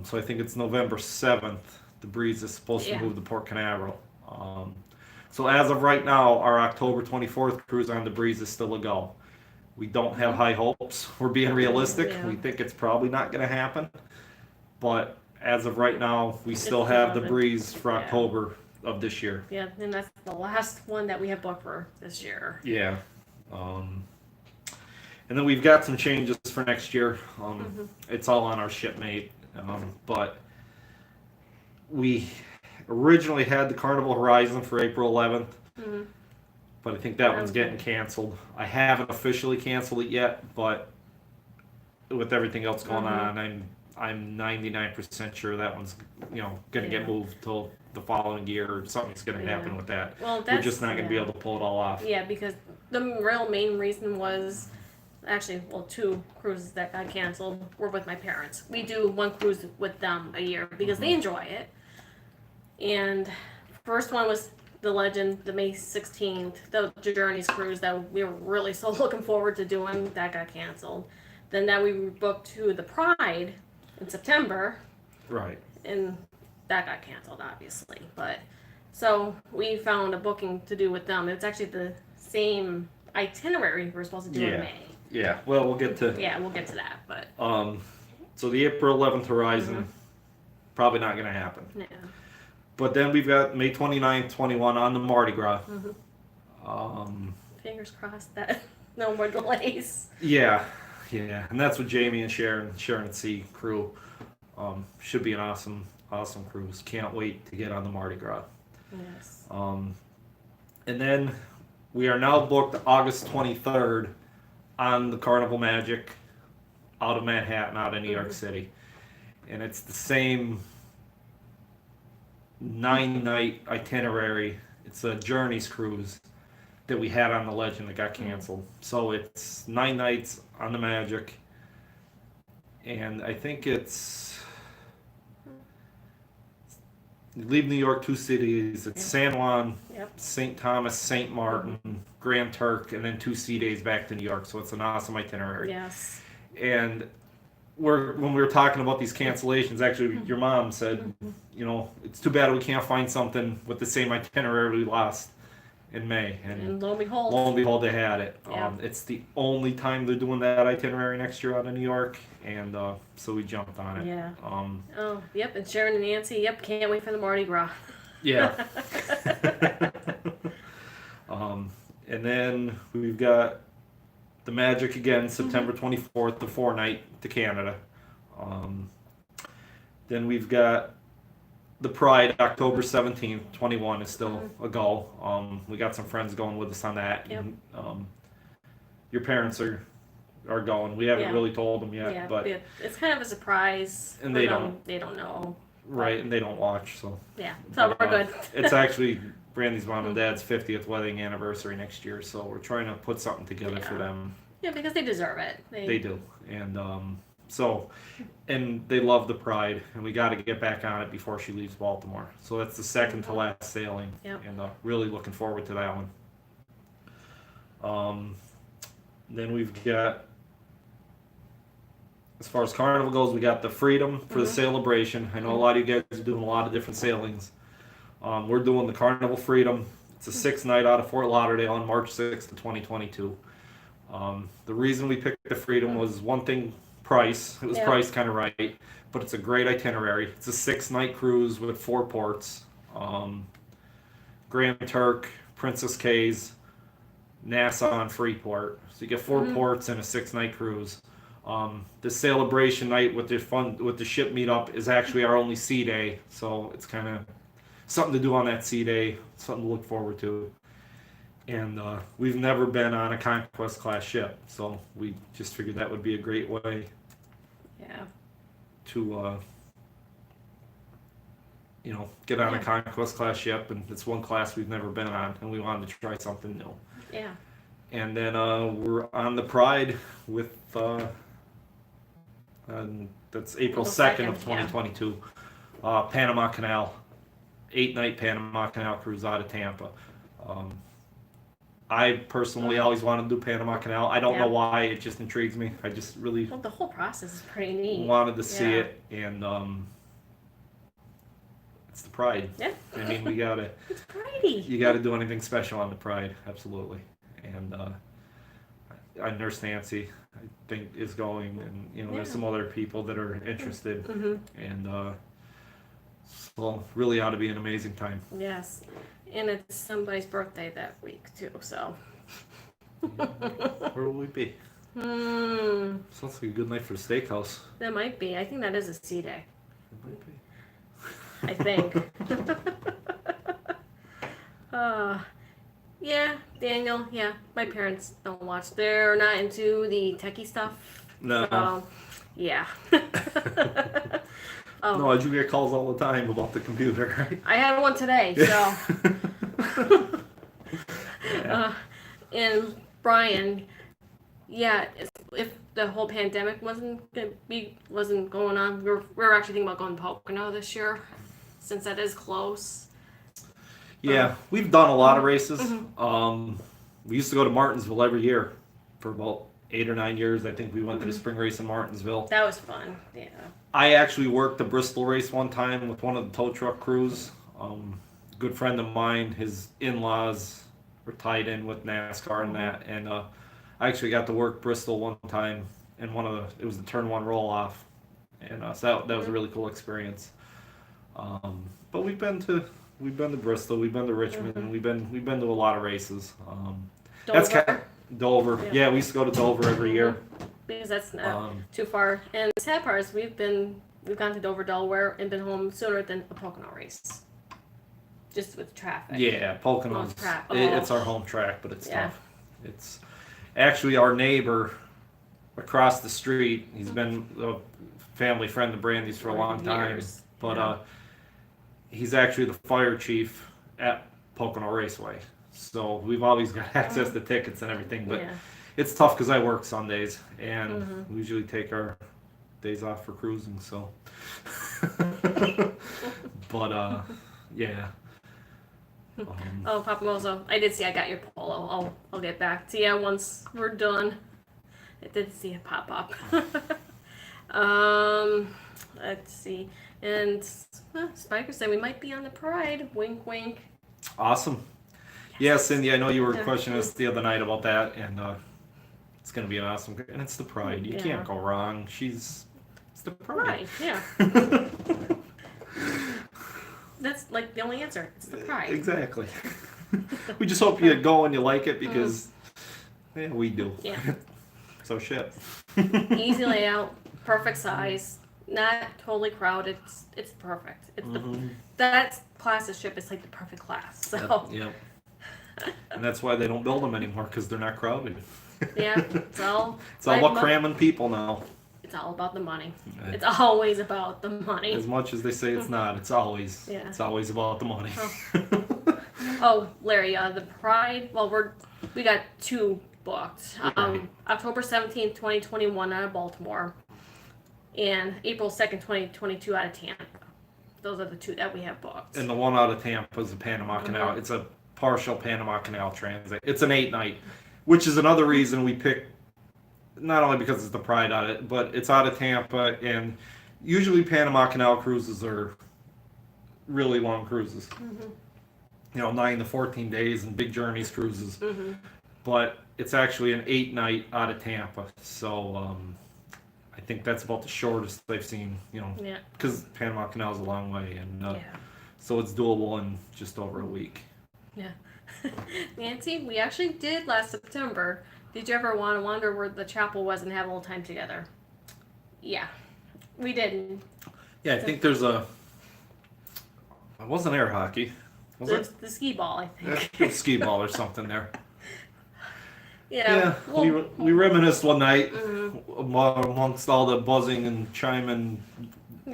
So I think it's November 7th. The Breeze is supposed to move to Port Canaveral. So as of right now, our October 24th cruise on the Breeze is still a go. We don't have high hopes. We're being realistic. We think it's probably not going to happen. But as of right now, we still have the Breeze for October of this year. Yeah, and that's the last one that we have booked for this year. Yeah. And then we've got some changes for next year. It's all on our shipmate. But we originally had the Carnival Horizon for April 11th. But I think that one's getting canceled. I haven't officially canceled it yet, but with everything else going on, I'm 99% sure that one's going to get moved till the following year, or something's going to happen with that. Well, we're just not going to be able to pull it all off. Yeah, because the real main reason was actually, two cruises that got canceled were with my parents. We do one cruise with them a year because they enjoy it. And first one was the Legend, the May 16th, the Journeys cruise that we were really so looking forward to doing. That got canceled. Then that we booked to the Pride in September. Right. And that got canceled, obviously. But so we found a booking to do with them. It's actually the same itinerary we're supposed to do in May. Yeah. Well, we'll get to. Yeah, we'll get to that. But so the April 11th Horizon, probably not going to happen. Yeah. But then we've got May 29th, 21 on the Mardi Gras. Fingers crossed that no more delays. Yeah, and that's with Jamie and Sharon at Sea crew. Should be an awesome cruise. Can't wait to get on the Mardi Gras. Yes. And then we are now booked August 23rd on the Carnival Magic out of Manhattan, out of New York City. And it's the same 9-night itinerary. It's a Journeys cruise that we had on the Legend that got canceled. So it's 9 nights on the Magic, and I think it's you leave New York 2 cities. It's San Juan, St. Thomas, St. Martin, Grand Turk, and then 2 sea days back to New York. So it's an awesome itinerary. Yes. And when we were talking about these cancellations, actually, your mom said, it's too bad we can't find something with the same itinerary we lost in May. And lo and behold, they had it. Yeah. It's the only time they're doing that itinerary next year out of New York, and so we jumped on it. Yeah. And Sharon and Nancy, can't wait for the Mardi Gras. Yeah. And then we've got the Magic again, September 24th, the 4-night to Canada. Then we've got the Pride, October 17th, 21 is still a go. We got some friends going with us on that. Yep. And, your parents are going. We haven't really told them yet, but it's kind of a surprise. And they don't know. Right, and they don't watch, so. Yeah, so we're good. It's actually Brandy's mom and dad's 50th wedding anniversary next year, so we're trying to put something together for them. Yeah, because they deserve it. They do, and So, and they love the Pride, and we got to get back on it before she leaves Baltimore. So that's the second to last sailing, and really looking forward to that one. Then we've got, as far as Carnival goes, we got the Freedom for the celebration. I know a lot of you guys are doing a lot of different sailings. We're doing the Carnival Freedom. It's a 6-night out of Fort Lauderdale on March 6th of 2022. The reason we picked the Freedom was one thing, price. It was priced kind of right, but it's a great itinerary. It's a 6-night cruise with 4 ports. Grand Turk, Princess Cays, Nassau, and Freeport. So you get 4 ports and a 6-night cruise. The celebration night with the ship meetup is actually our only sea day, so it's kind of something to do on that sea day, something to look forward to. And we've never been on a Conquest class ship, so we just figured that would be a great way to get on a Conquest class ship, and it's one class we've never been on, and we wanted to try something new. Yeah. And then we're on the Pride with that's April 2nd of 2022. Panama Canal, 8-night Panama Canal cruise out of Tampa. I personally always wanted to do Panama Canal. I don't know why, it just intrigues me. I just really the whole process is pretty neat. Wanted to see it, and it's the Pride. Yeah. I mean, we gotta. It's Friday. You gotta do anything special on the Pride, absolutely. And I Nurse Nancy, I think, is going, and there's some other people that are interested, and so really ought to be an amazing time. Yes, and it's somebody's birthday that week too, so. Where will we be? Sounds like a good night for the steakhouse. That might be. I think that is a sea day. It might be. I think. Yeah, Daniel, my parents don't watch. They're not into the techie stuff. No. So, yeah. No, you get calls all the time about the computer, right? I had one today, so. And Brian, if the whole pandemic wasn't going on, we're actually thinking about going to Pocono this year, since that is close. Yeah, we've done a lot of races. We used to go to Martinsville every year for about 8 or 9 years. I think we went to the spring race in Martinsville. That was fun. Yeah. I actually worked the Bristol race one time with one of the tow truck crews. Good friend of mine, his in-laws were tied in with NASCAR and that, and I actually got to work Bristol one time, and it was the turn 1 roll off, and so that was a really cool experience. But we've been to Bristol, we've been to Richmond, we've been to a lot of races. Dover. That's kind of Dover. Yeah, we used to go to Dover every year because that's not too far. And the sad part is we've gone to Dover, Delaware, and been home sooner than a Pocono race, just with traffic. Yeah, Pocono's it's our home track, but it's tough. It's actually our neighbor across the street. He's been a family friend of Brandy's for a long time, but he's actually the fire chief at Pocono Raceway. So we've always got access to tickets and everything, but it's tough because I work Sundays, and we usually take our days off for cruising, so. But, yeah. Papa Mozo, I did see I got your polo. I'll get back to you once we're done. I did see it pop up. Let's see. And Spiker said we might be on the Pride. Wink, wink. Awesome. Yeah, Cindy, I know you were questioning us the other night about that, and it's going to be an awesome. And it's the Pride. You can't go wrong. It's the Pride. Yeah. That's like the only answer. It's the Pride. Exactly. We just hope you go and you like it because we do. Yeah. So shit. Easy layout, perfect size, not totally crowded. It's perfect. It's that class of ship is like the perfect class. So. Yep. And that's why they don't build them anymore, because they're not crowded. Yeah, it's all about cramming people now. It's all about the money. Right. It's always about the money. As much as they say it's not, it's always about the money. Larry, the Pride. Well, we got 2 booked. October 17th, 2021, out of Baltimore. and April 2nd, 2022 out of Tampa. Those are the two that we have booked. And the one out of Tampa is the Panama Canal. It's a partial Panama Canal transit. It's an 8-night, which is another reason we picked, not only because it's the Pride on it, but it's out of Tampa, and usually Panama Canal cruises are really long cruises. 9 to 14 days and big journeys cruises. But it's actually an 8-night out of Tampa. So I think that's about the shortest I've seen, because Panama Canal is a long way. And so it's doable in just over a week. Yeah. Nancy, we actually did last September. Did you ever want to wonder where the chapel was and have a little time together? Yeah, we did. Yeah, I think there's it wasn't air hockey. Was it? The skee ball, I think. Yeah, skee ball or something there. Yeah. We reminisced one night amongst all the buzzing and chiming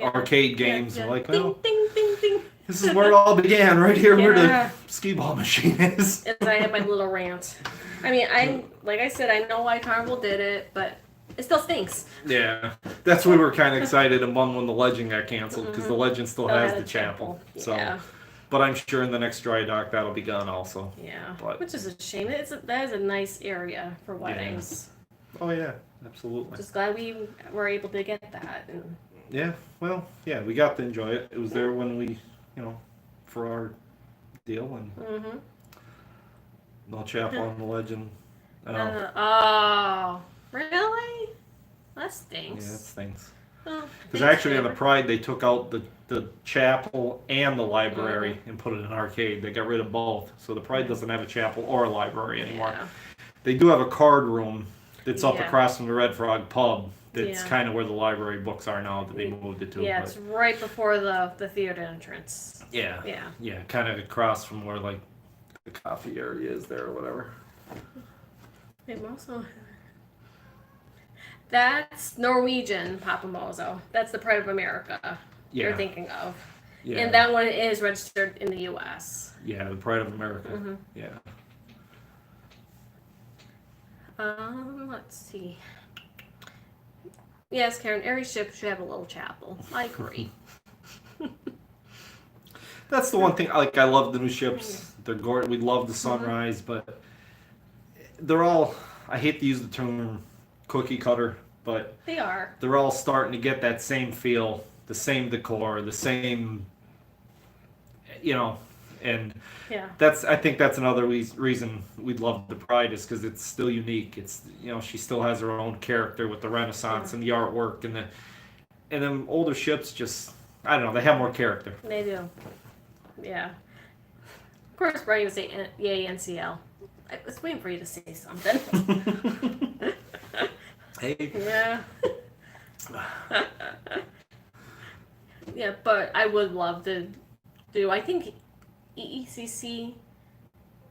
arcade games. Yeah. Like, ding, ding, ding, ding. This is where it all began, right here where the skee ball machine is. As I had my little rant. I mean, like I said, I know why Carnival did it, but it still stinks. Yeah, that's why we were kind of excited and bummed when the Legend got canceled, because the Legend still has the chapel. Yeah. So, but I'm sure in the next dry dock that'll be gone also. Yeah, but, which is a shame. That is a nice area for weddings. Yeah. Oh yeah, absolutely. Just glad we were able to get that. And... Yeah, well, yeah, we got to enjoy it. It was there when we, for our deal, and no chapel on the Legend. Oh, really? That stinks. Yeah, that stinks. Well, because actually on the Pride they took out the chapel and the library and put it in an arcade. They got rid of both, so the Pride doesn't have a chapel or a library anymore. Yeah. They do have a card room that's up across from the Red Frog pub. That's kind of where the library books are now that they moved it to. Yeah, it's right before the theater entrance. Yeah. Yeah. Yeah, kind of across from where like the coffee area is there or whatever. Also, that's Norwegian Papamozo. That's the Pride of America you're thinking of. Yeah. And that one is registered in the U.S. Yeah, the Pride of America. Yeah. Let's see. Yes, Karen, Erie ship should have a little chapel. I agree. That's the one thing. Like, I love the new ships. They're gorgeous. We love the sunrise, but they're all. I hate to use the term cookie cutter, but they are. They're all starting to get that same feel, the same decor, the same. And I think that's another reason we love the Pride is because it's still unique. It's she still has her own character with the Renaissance and the artwork and them older ships just I don't know, they have more character. They do. Yeah. Of course, Brandy would say yay NCL. I was waiting for you to say something. Hey. Yeah. Yeah, but I would love to do. I think EECC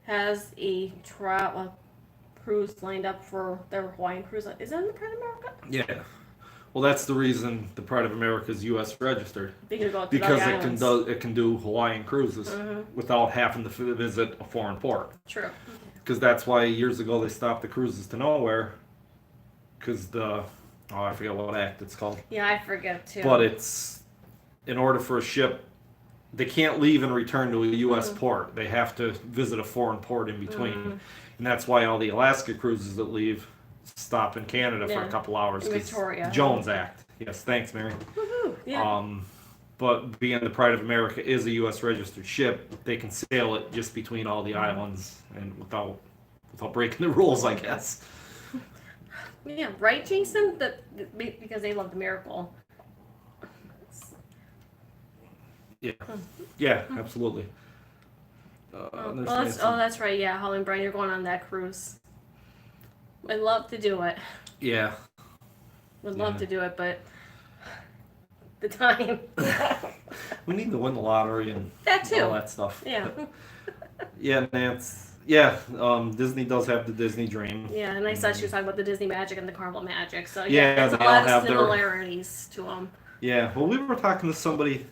has a cruise lined up for their Hawaiian cruise. Is that in the Pride of America? Yeah. Well, that's the reason the Pride of America is U.S. registered. Because it can do Hawaiian cruises without having to visit a foreign port. True. Because that's why years ago they stopped the cruises to nowhere. Because I forget what act it's called. Yeah, I forget too. But it's in order for a ship, they can't leave and return to a U.S. port. They have to visit a foreign port in between. And that's why all the Alaska cruises that leave stop in Canada for a couple hours. Victoria. Jones Act. Yes, thanks, Mary. Woohoo! Yeah. But being the Pride of America is a U.S. registered ship, they can sail it just between all the islands and without breaking the rules, I guess. Yeah, right, Jason? Because they love the Miracle. Yeah, absolutely. That's right. Yeah, Holly and Brian, you're going on that cruise. I'd love to do it. Yeah. Would love to do it, but the time. We need to win the lottery and that too. All that stuff. Yeah. Yeah, Nance. Yeah, Disney does have the Disney Dream. Yeah, and I saw she was talking about the Disney Magic and the Carnival Magic. So yeah, there's a lot of similarities to them. Yeah, well, we were talking to somebody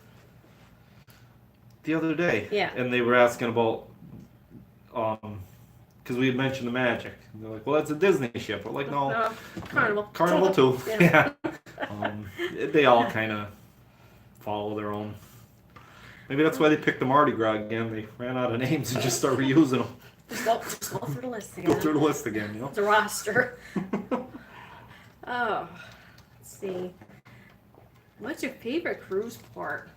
the other day. Yeah. And they were asking about, because we had mentioned the Magic. And they're like, well, that's a Disney ship. We're like, no. Carnival. Carnival too. Yeah. They all kind of follow their own. Maybe that's why they picked the Mardi Gras again. They ran out of names and just started reusing them. Just go through the list again. Go through the list again, you know? The roster. Oh, let's see. What's your favorite cruise port?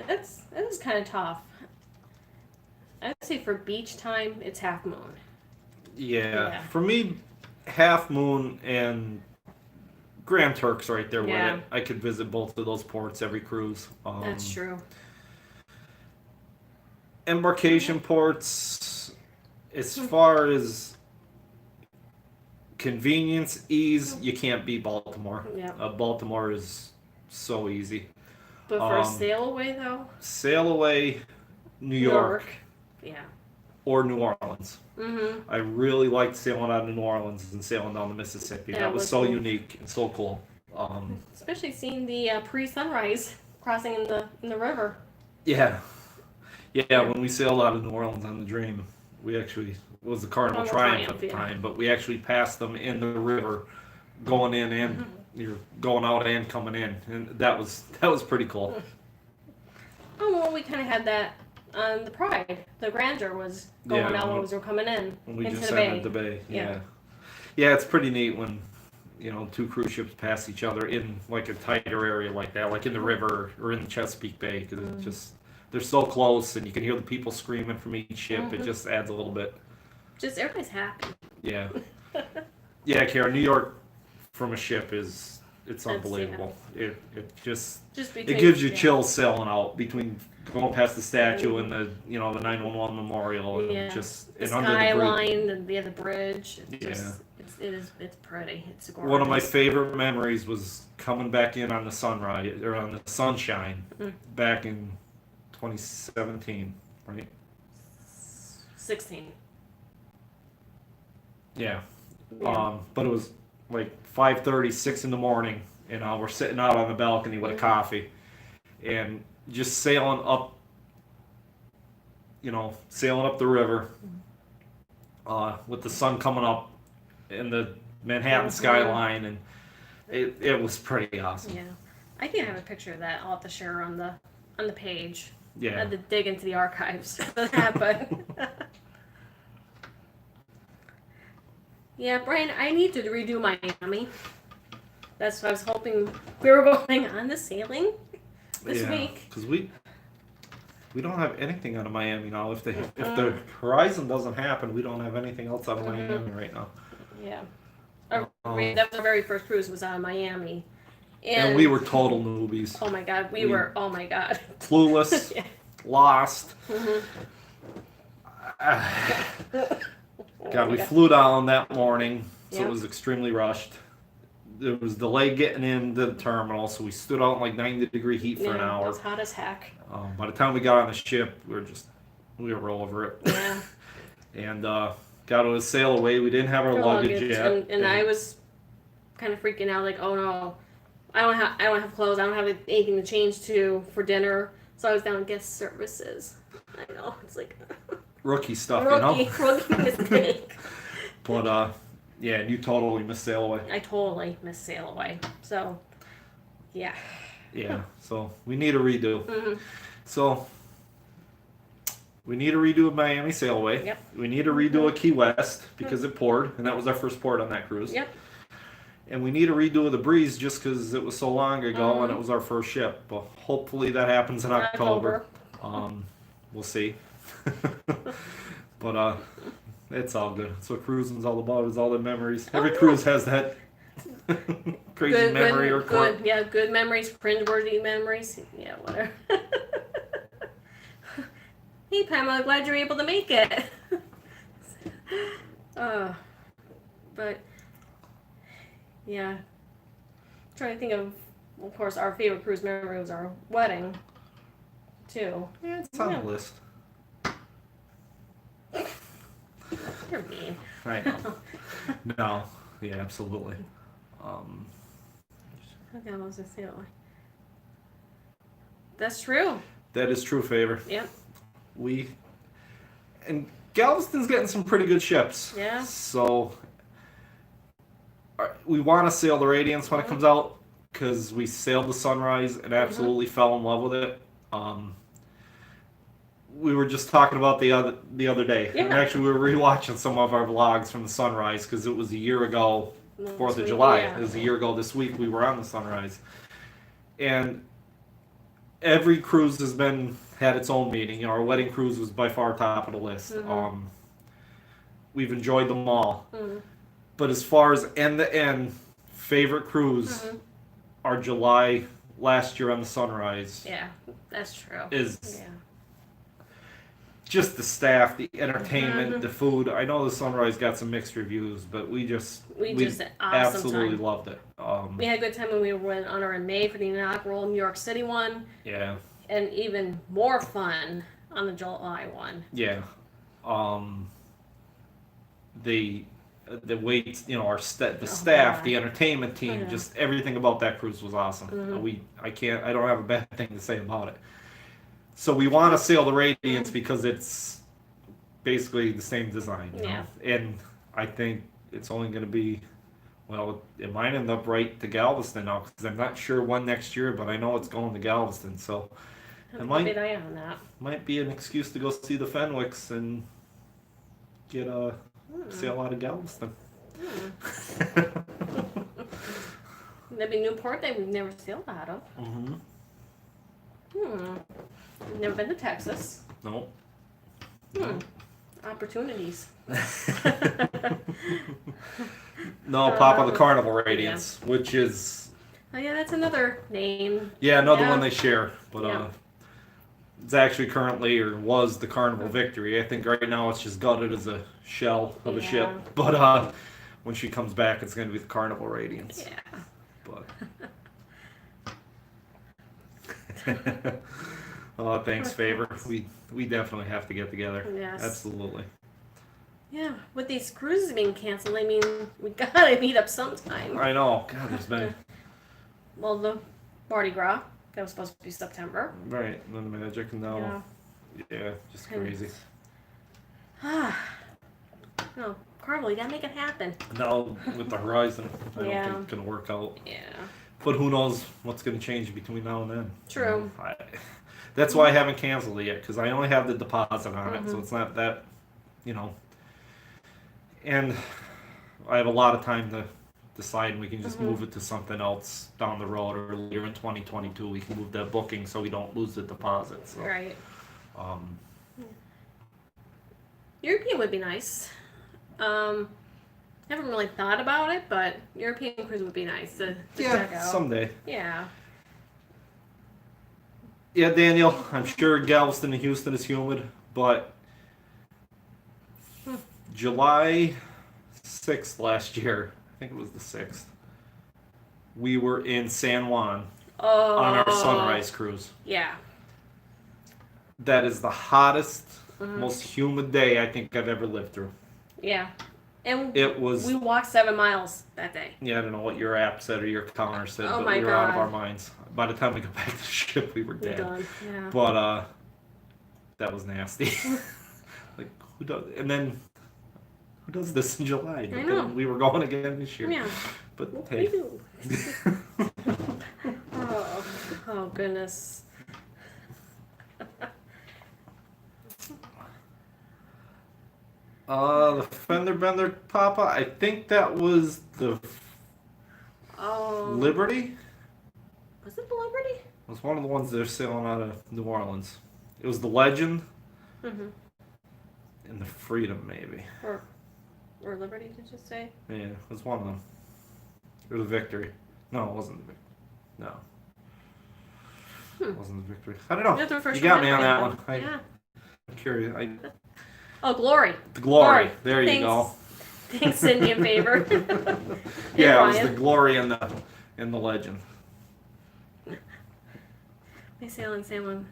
That's kind of tough. I'd say for beach time, it's Half Moon. Yeah. For me, Half Moon and Grand Turk's right there with it. I could visit both of those ports every cruise. That's true. Embarkation ports, as far as convenience, ease, you can't beat Baltimore. Yeah. Baltimore is so easy. But for a sail away, though? Sail away, New York. Yeah. Or New Orleans. I really liked sailing out of New Orleans and sailing down the Mississippi. That was so unique and so cool. Especially seeing the pre-sunrise crossing in the river. Yeah, when we sailed out of New Orleans on the Dream, we actually, it was the Carnival Triumph at the time, but we actually passed them in the river going in and you're going out and coming in, and that was pretty cool. Oh, well, we kind of had that on the Pride. The Grandeur was going out when we were coming in we into just the bay. entered the bay. Yeah, it's pretty neat when two cruise ships pass each other in like a tighter area like that, like in the river or in the Chesapeake Bay, because it's just, they're so close and you can hear the people screaming from each ship. It just adds a little bit. Just everybody's happy. Yeah. Yeah, Kara, New York from a ship it's unbelievable. It gives you chills sailing out between going past the statue and the the 911 memorial and just the under skyline and the bridge. It's pretty. It's gorgeous. One of my favorite memories was coming back in on the sunrise or on the sunshine back in 2017, right? 16. Yeah. But it was like 5:30, 6 in the morning, and we're sitting out on the balcony with a coffee, and just sailing up the river, with the sun coming up in the Manhattan skyline, and it was pretty awesome. Yeah, I think I have a picture of that. I'll have to share on the page. Yeah. I had to dig into the archives for that, but. Yeah, Brian, I need to redo Miami. That's what I was hoping. We were going on the sailing this week. Because we don't have anything out of Miami now. If the horizon doesn't happen, we don't have anything else out of Miami right now. Yeah. That was our very first cruise was out of Miami. And we were total newbies. Oh my God, we were, oh my God. Clueless, lost. God, we flew down that morning, so it was extremely rushed. There was delay getting into the terminal, so we stood out in like 90-degree heat for an hour. It was hot as heck. By the time we got on the ship, we were over it. Yeah. And got to sail away. We didn't have our luggage yet. And I was kind of freaking out, like, oh no, I don't have clothes. I don't have anything to change to for dinner. So I was down guest services. I know, it's like rookie stuff, rookie mistake. But yeah, you totally missed sail away. I totally missed sail away. So yeah. Yeah. So we need a redo. So we need a redo of Miami sail away. Yep. We need a redo of Key West because it poured, and that was our first port on that cruise. Yep. And we need a redo of the Breeze just because it was so long ago and it was our first ship. But hopefully that happens in October. We'll see. But it's all good. That's what cruising's all about, is all the memories. Every cruise has that crazy memory or quirk. Good memories, cringeworthy memories. Yeah, whatever. Hey, Pamela, glad you're able to make it. But yeah, I'm trying to think of course, our favorite cruise memory was our wedding, too. Yeah, it's on the list. You're mean. I know. No. Yeah, absolutely. Okay, I was gonna say That's true. That is true, Favor. Yep. And Galveston's getting some pretty good ships. Yeah. So we want to sail the Radiance when it comes out because we sailed the Sunrise and absolutely fell in love with it. We were just talking about the other day. Yeah. And actually, we were rewatching some of our vlogs from the Sunrise because it was a year ago, 4th of July. Yeah. It was a year ago this week we were on the Sunrise. And every cruise has had its own meaning. Our wedding cruise was by far top of the list. We've enjoyed them all. But as far as end-to-end favorite cruise, our July last year on the Sunrise. Yeah, that's true. Just the staff, the entertainment, the food. I know the Sunrise got some mixed reviews, but we just absolutely loved it. We had a good time when we went on our in May for the inaugural New York City one. Yeah. And even more fun on the July one. Yeah. The wait, our the staff, the entertainment team, just everything about that cruise was awesome. I don't have a bad thing to say about it. So we want to sail the Radiance because it's basically the same design, you know? And I think it's only going to be, well, it might end up right to Galveston now because I'm not sure when next year, but I know it's going to Galveston. So it might be an excuse to go see the Fenwicks and get a sail out of Galveston. That'd be Newport that we've never sailed out of. We've never been to Texas. No. Opportunities. No, Papa the Carnival Radiance, which is... Oh yeah, that's another name. Yeah, another one they share. But it's actually currently, or was, the Carnival Victory. I think right now it's just gutted as a shell of a ship. But when she comes back, it's going to be the Carnival Radiance. Yeah. But... Oh, thanks, Favor. We definitely have to get together. Yes. Absolutely. Yeah, with these cruises being canceled, I mean, we gotta meet up sometime. I know. God, there's been... Well, the Mardi Gras, that was supposed to be September. Right, and then the Magic, and now... Yeah, just crazy. No, Carnival, you gotta make it happen. Now, with the Horizon, I don't think it's gonna work out. Yeah. But who knows what's gonna change between now and then. True. That's why I haven't canceled it yet, because I only have the deposit on it, so it's not that, And I have a lot of time to decide, and we can just move it to something else down the road, or later in 2022 we can move that booking so we don't lose the deposit. So, right. European would be nice. Haven't really thought about it, but European cruise would be nice to check out. Someday. Yeah. Yeah, Daniel, I'm sure Galveston and Houston is humid, but July 6th last year, I think it was the 6th, we were in San Juan on our Sunrise cruise. Yeah. That is the hottest, most humid day I think I've ever lived through. Yeah. And we walked 7 miles that day. Yeah, I don't know what your app said or your counter said, but we were out of our minds. By the time we got back to the ship, we were dead. Done. Yeah. But that was nasty. Like, who does? And then who does this in July? I know. We were going again this year. Yeah. But what hey. do we do? Oh goodness. The Fender Bender, Papa. I think that was the Liberty. Was it the Liberty? It was one of the ones that are sailing out of New Orleans. It was the Legend. And the Freedom, maybe. Or Liberty, did you say? Yeah, it was one of them. Or the Victory. No, it wasn't the Victory. No. It wasn't the Victory. I don't know. You got me on that one. I'm curious. Oh, Glory. The Glory. There you go. Thanks, Cindy, in favor. Yeah, it was the Glory and the Legend. I sail in San Juan.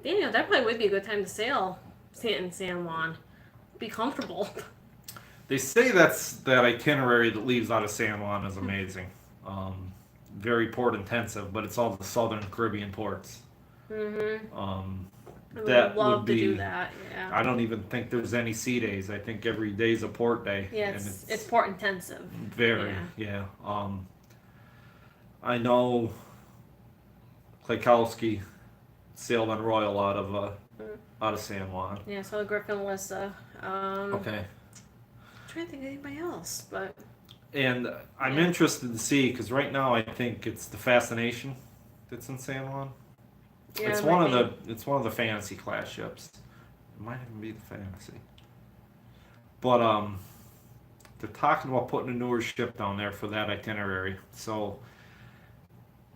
Daniel, that probably would be a good time to sail in San Juan. Be comfortable. They say that itinerary that leaves out of San Juan is amazing. Very port intensive, but it's all the southern Caribbean ports. I would that love would to be. do that. Yeah. I don't even think there's any sea days. I think every day's a port day. Yeah, and it's port intensive. Very, yeah. I know Klaykowski sailed on Royal out of San Juan. Yeah, so Griffin, Alyssa. Okay. I'm trying to think of anybody else, but. And I'm interested to see, because right now I think it's the Fascination that's in San Juan. Yeah, it's one of the fantasy class ships. It might even be the fantasy. But they're talking about putting a newer ship down there for that itinerary. So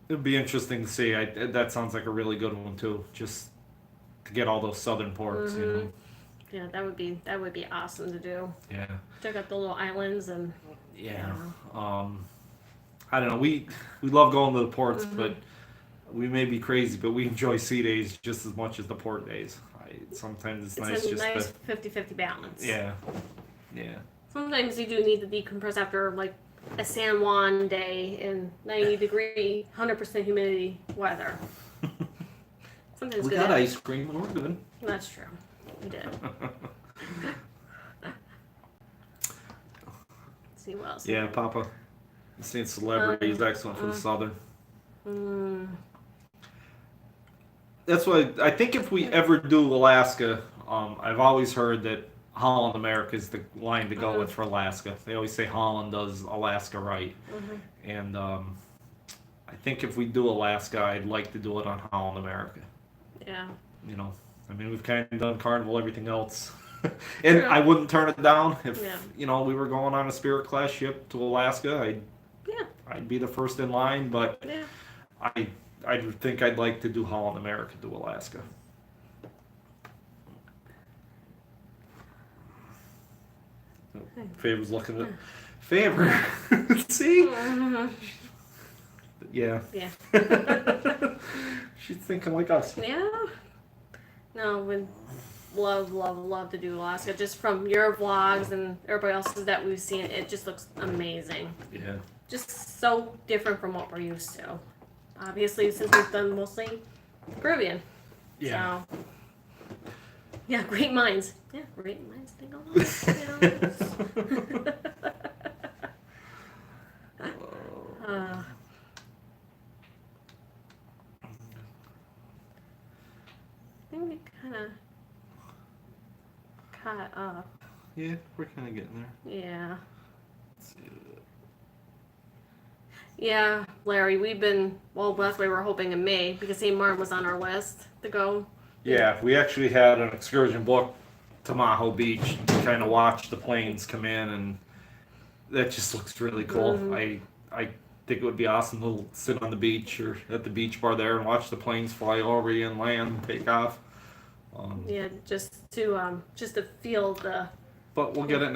it'd be interesting to see. That sounds like a really good one too. Just to get all those southern ports, you know. Yeah, that would be awesome to do. Yeah. Check out the little islands and. Yeah. I don't know. We love going to the ports, but we may be crazy, but we enjoy sea days just as much as the port days. Sometimes it's nice a just nice to 50-50 balance. Yeah. Yeah. Sometimes you do need to decompress after like a San Juan day in 90-degree, 100% humidity weather. Sometimes we got ice cream and we're good. That's true. We did. Let's see what else. Yeah, Papa. Seeing celebrities, excellent for the southern. That's why I think if we ever do Alaska, I've always heard that Holland America is the line to go with for Alaska. They always say Holland does Alaska right. And I think if we do Alaska, I'd like to do it on Holland America. Yeah. You know, I mean, we've kind of done Carnival, everything else. And I wouldn't turn it down if, you know, we were going on a Spirit class ship to Alaska. I'd be the first in line, but I think I'd like to do Holland America to Alaska. Favor's looking at Favor. See? Yeah. Yeah. She's thinking like us. Yeah. No, would love to do Alaska. Just from your vlogs and everybody else's that we've seen, it just looks amazing. Yeah. Just so different from what we're used to. Obviously, since we've done mostly Caribbean. Yeah. So, yeah, great minds. Yeah, great minds think alike. I think we kind of caught up. Yeah, we're kind of getting there. Yeah. Let's see. Yeah, Larry, we've been, well, that's why we're hoping in May, because St. Martin was on our list to go. Yeah, we actually had an excursion booked to Maho Beach to kind of watch the planes come in, and that just looks really cool. I think it would be awesome to sit on the beach or at the beach bar there and watch the planes fly over you and land and take off. Yeah, just to feel the. But we'll get it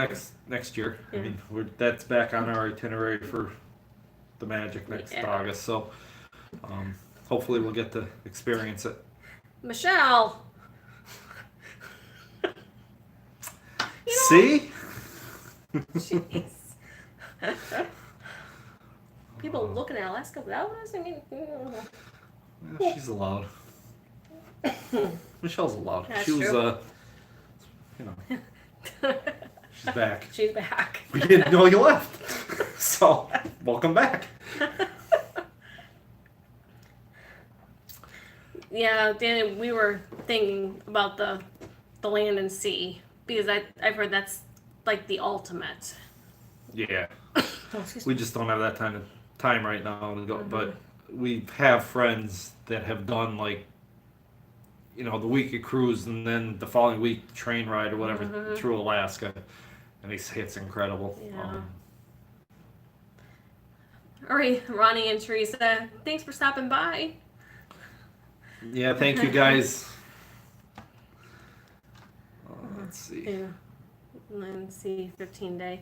next year. Yeah. I mean, that's back on our itinerary for the Magic next August, so hopefully we'll get to experience it. Michelle. See? Jeez. People looking at Alaska without us? I mean, Yeah, she's allowed. Michelle's allowed. That's she was, true. you know, she's back. She's back. We didn't know you left, so welcome back. Yeah, Danny, we were thinking about the land and sea because I've heard that's like the ultimate. Yeah. Oh, excuse We just don't have that time right now to go, but we have friends that have done like, you know, the week of cruise and then the following week train ride or whatever through Alaska, and they say it's incredible. Yeah. All right, Ronnie and Teresa, thanks for stopping by. Yeah, thank you guys. Let's see. Yeah. Let's see, 15-day.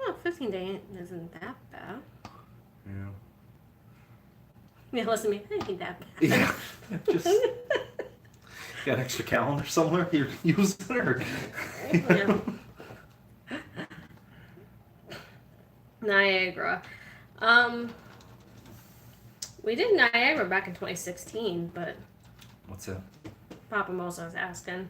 Oh, 15-day isn't that bad. Yeah. Yeah, listen to me. It ain't that bad. Yeah. Just got an extra calendar somewhere you're using or Yeah. Niagara. We did Niagara back in 2016, but What's that? Papa Mosa was asking.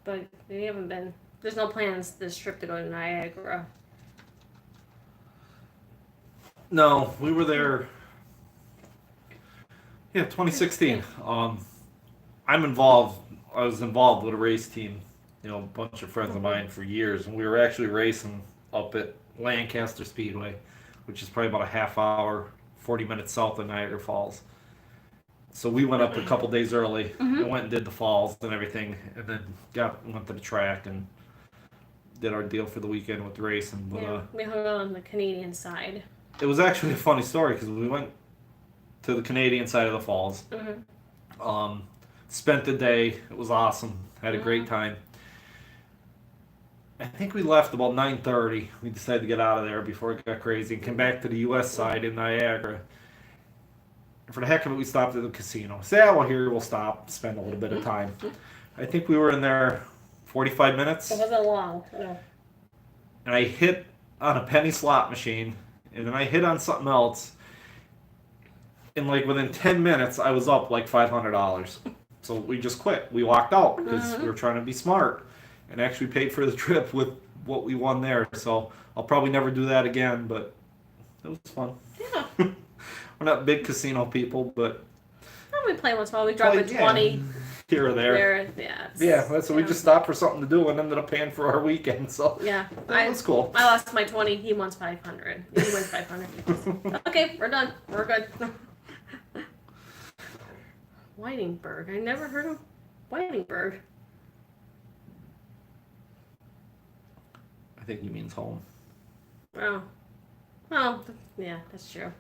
But we haven't been. There's no plans this trip to go to Niagara. No, we were there. Yeah, 2016. I'm involved. I was involved with a race team. You know, a bunch of friends of mine for years, and we were actually racing up at Lancaster Speedway, which is probably about a half hour, 40 minutes south of Niagara Falls. So we went up a couple days early and went and did the falls and everything, and then went to the track and did our deal for the weekend with the racing. But, yeah, we hung out on the Canadian side. It was actually a funny story because we went to the Canadian side of the falls. Spent the day. It was awesome. Had a great time. I think we left about 9:30. We decided to get out of there before it got crazy and came back to the U.S. side in Niagara. And for the heck of it, we stopped at the casino. So, yeah, well, here we'll stop, spend a little bit of time. I think we were in there 45 minutes. It wasn't long. No. And I hit on a penny slot machine, and then I hit on something else. And like within 10 minutes, I was up like $500. So we just quit. We walked out because we were trying to be smart and actually paid for the trip with what we won there. So I'll probably never do that again, but it was fun. Yeah. We're not big casino people, but we play once in a while. We drop a 20 here or there. Yeah, that's what we just stopped for something to do and ended up paying for our weekend. So yeah, that was cool. I lost my 20. He wants 500. He wins 500. Okay, we're done. We're good. Whitingburg. I never heard of Whitingburg. I think he means home. Oh. Well, yeah, that's true.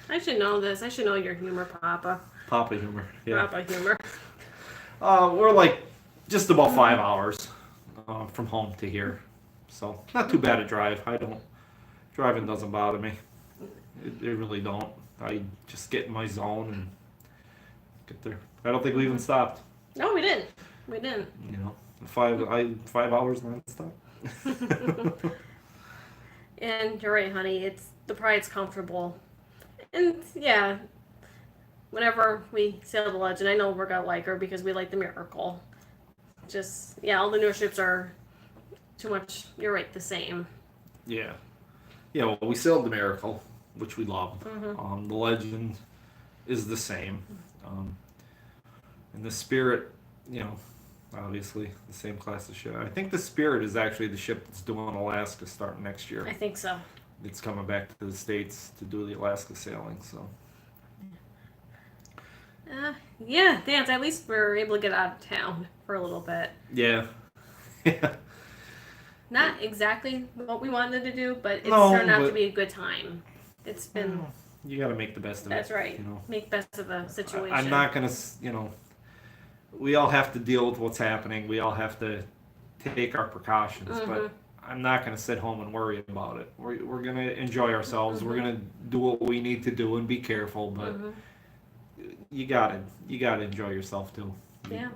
I should know this. I should know your humor, Papa. Papa humor. Yeah. Papa humor. We're like just about 5 hours from home to here. So not too bad a drive. Driving doesn't bother me. It really don't. I just get in my zone and get there. I don't think we even stopped. No, we didn't. We didn't. You know, 5 hours nonstop. And you're right, honey. The pride's comfortable. And yeah, whenever we sail the Legend, I know we're gonna like her because we like the Miracle. Just all the newer ships are too much. You're right, the same. Yeah. Well, we sailed the Miracle, which we love. The Legend is the same. And the Spirit, obviously the same class of ship. I think the Spirit is actually the ship that's doing Alaska starting next year. I think so. It's coming back to the States to do the Alaska sailing, so. Yeah, Dance, at least we're able to get out of town for a little bit. Yeah. Not exactly what we wanted to do, but it's turned out to be a good time. It's been... You gotta make the best of it. That's right. Make best of the situation. I'm not gonna, we all have to deal with what's happening. We all have to take our precautions, but I'm not going to sit home and worry about it. We're going to enjoy ourselves. We're going to do what we need to do and be careful, but you got to enjoy yourself too. Yeah.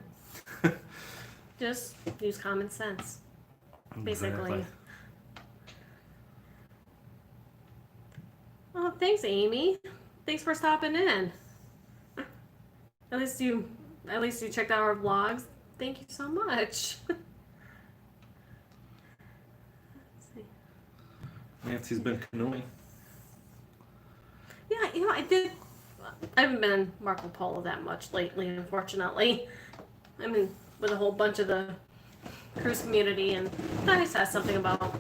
Just use common sense, basically. Exactly. Oh, thanks, Amy. Thanks for stopping in. At least you checked out our vlogs. Thank you so much. Nancy's been canoeing. Yeah, I haven't been in Marco Polo that much lately, unfortunately. I'm in with a whole bunch of the cruise community, and I said something about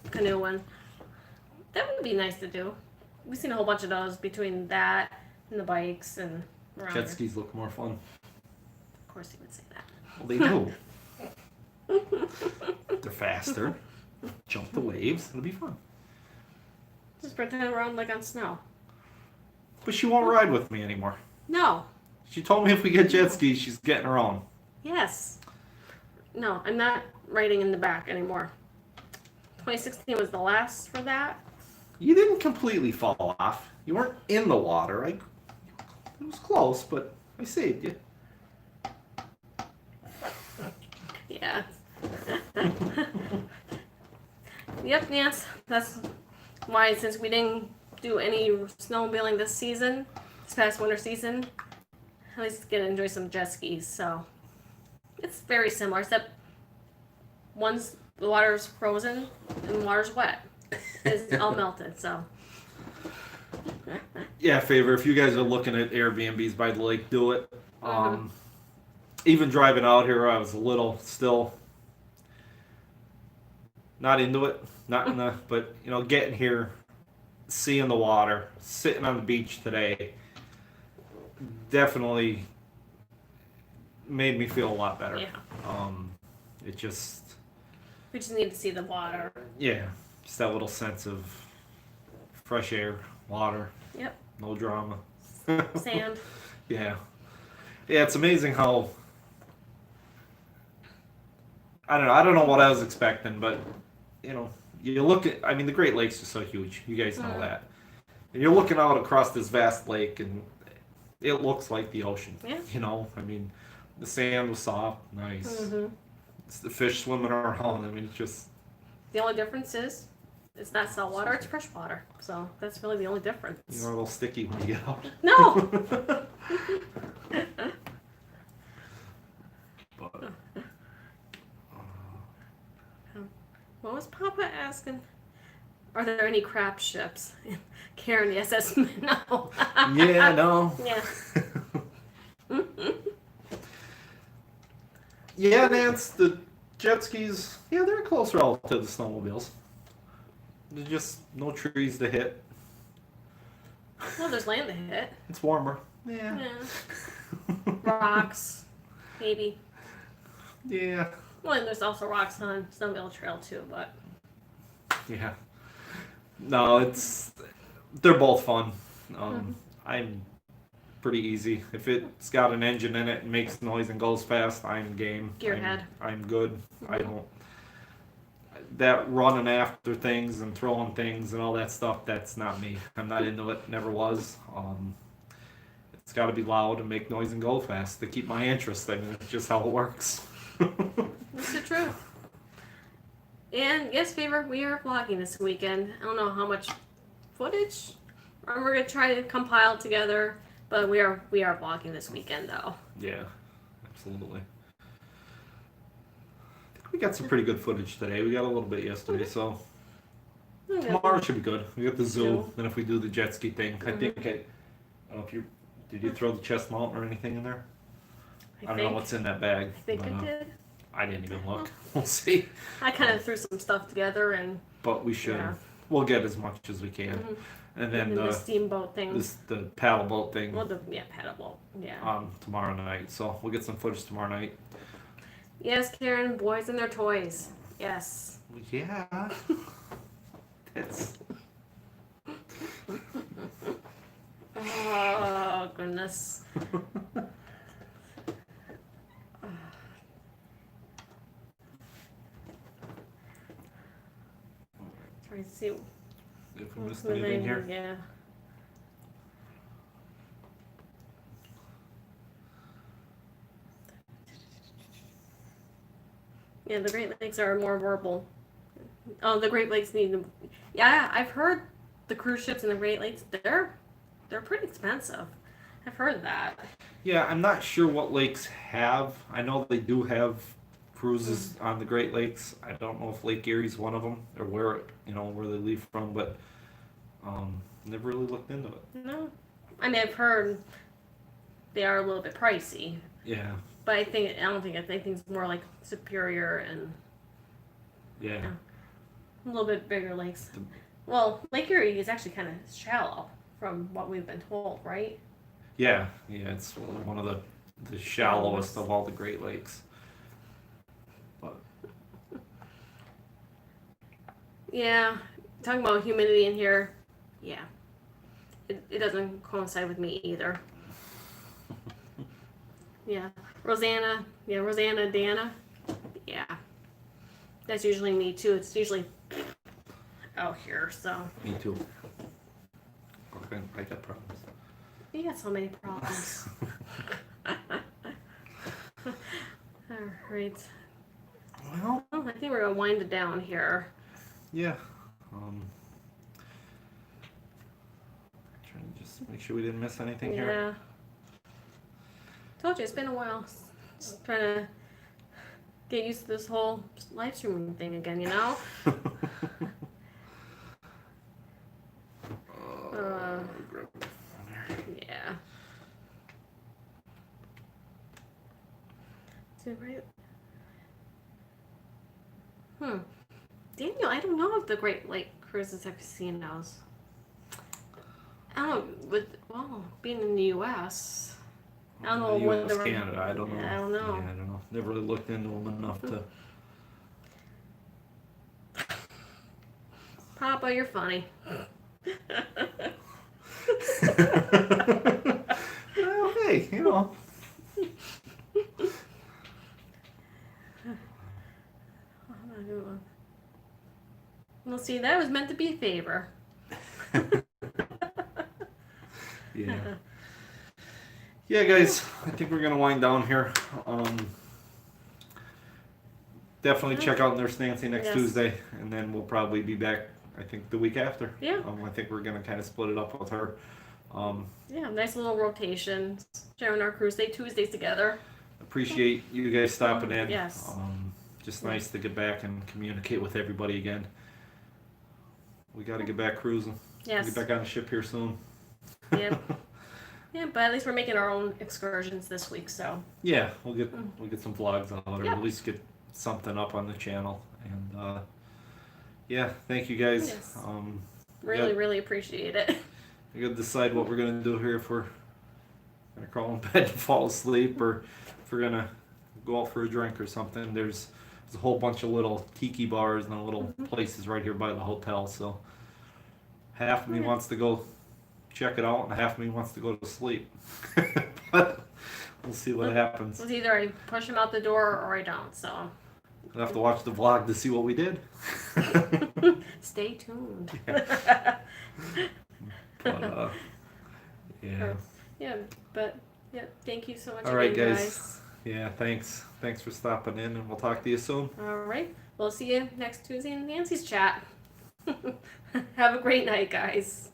canoeing. That would be nice to do. We've seen a whole bunch of those between that and the bikes and around Jet skis look more fun. Of course he would say that. Well, they do. They're faster. Jump the waves. It'll be fun. Just pretend around like on snow. But she won't ride with me anymore. No. She told me if we get jet skis, she's getting her own. Yes. No, I'm not riding in the back anymore. 2016 was the last for that. You didn't completely fall off. You weren't in the water. It was close, but I saved you. Yeah. Yep, Nance. That's why, since we didn't do any snowmobiling this past winter season, at least get to enjoy some jet skis. So it's very similar, except the water's frozen and the water's wet. It's all melted, so. Yeah, favor. If you guys are looking at Airbnbs by the lake, do it. Even driving out here, I was a little still not into it. But getting here, seeing the water, sitting on the beach today, definitely made me feel a lot better. Yeah. We just need to see the water. Yeah, just that little sense of fresh air, water. Yep. No drama. Sand. Yeah, it's amazing how. I don't know what I was expecting, but you look at. I mean, the Great Lakes are so huge. You guys know that. And you're looking out across this vast lake, and it looks like the ocean. Yeah. I mean, the sand was soft, nice. Mm-hmm. It's the fish swimming around. I mean, it's just. The only difference is it's not salt water; it's fresh water. So that's really the only difference. You're a little sticky when you get out. No. But, what was Papa asking? Are there any crap ships? Karen, the SS no. Yeah, no. Yeah. Yeah, Nance, the jet skis, they're a close relative to the snowmobiles. There's just no trees to hit. Well, there's land to hit. It's warmer. Yeah. Rocks, maybe. Yeah. Well, and there's also rocks on Snowmobile Trail too, but. Yeah. No, they're both fun. I'm pretty easy. If it's got an engine in it and makes noise and goes fast, I'm game. Gearhead. I'm good. I don't. That running after things and throwing things and all that stuff, that's not me. I'm not into it. Never was. It's got to be loud and make noise and go fast to keep my interest. I mean, it's just how it works. That's the truth. And yes, Favor, we are vlogging this weekend. I don't know how much footage we're gonna try to compile together, but we are vlogging this weekend though. Yeah, absolutely. I think we got some pretty good footage today. We got a little bit yesterday, so tomorrow should be good. We got the zoo. Then if we do the jet ski thing, I think I don't know if did you throw the chest mount or anything in there? I don't know what's in that bag. I think I did. I didn't even look. We'll see. I kind of threw some stuff together and. But we should. Yeah. We'll get as much as we can. And then the steamboat thing. The paddle boat thing. Well, paddle boat. Yeah. Tomorrow night. So we'll get some footage tomorrow night. Yes, Karen. Boys and their toys. Yes. Yeah. That's. Oh goodness. Trying to see if we missed anything here. Yeah. Yeah, the Great Lakes are more verbal. Oh, the Great Lakes need to. Yeah, I've heard the cruise ships in the Great Lakes. They're pretty expensive. I've heard that. Yeah, I'm not sure what lakes have. I know they do have cruises on the Great Lakes. I don't know if Lake Erie's one of them or where they leave from, but never really looked into it. No, I mean I've heard they are a little bit pricey. Yeah. But I think it's more like Superior and yeah, a little bit bigger lakes. Well, Lake Erie is actually kind of shallow from what we've been told, right? Yeah, it's one of the shallowest of all the Great Lakes. But yeah, talking about humidity in here, yeah, it doesn't coincide with me either. Yeah, Rosanna, Dana, yeah, that's usually me too. It's usually out here, so. Me too. Okay, I got problems. You got so many problems. All right. Well, I think we're gonna wind it down here. Yeah. Trying to just make sure we didn't miss anything Yeah. here. Told you, it's been a while. Just trying to get used to this whole live streaming thing again, you know? Yeah. So, right. Daniel, I don't know if the Great Lake cruises have casinos. I don't know, being in the U.S., I don't know US, what Canada, I don't know. Yeah, I don't know. Yeah, I don't know. Never really looked into them enough to. Papa, you're funny. Well, hey, you know. Well, see, that was meant to be a favor. Yeah. Yeah, guys, I think we're gonna wind down here. Definitely check out Nurse Nancy next Yes. Tuesday, and then we'll probably be back. I think the week after. Yeah. I think we're gonna kind of split it up with her. Yeah, nice little rotation. Sharing our Cruiseday Tuesdays together. Appreciate you guys stopping in. Yes. Just nice to get back and communicate with everybody again. We got to get back cruising. Yes. Get back on the ship here soon. Yep. Yeah, but at least we're making our own excursions this week, so. Yeah, we'll get some vlogs out, or Yep. at least get something up on the channel. And yeah, thank you guys. Yes. Really appreciate it. We got to decide what we're gonna do here, if we're gonna crawl in bed and fall asleep, or if we're gonna go out for a drink or something. There's a whole bunch of little tiki bars and little places right here by the hotel. So half of me wants to go check it out, and half of me wants to go to sleep. But we'll see what happens. It's either I push him out the door or I don't, so. I'll have to watch the vlog to see what we did. Stay tuned. Yeah. But yeah. Yeah, but yeah, thank you so much. All right, again, guys. Yeah, thanks for stopping in, and we'll talk to you soon. All right, we'll see you next Tuesday in Nancy's chat. Have a great night, guys.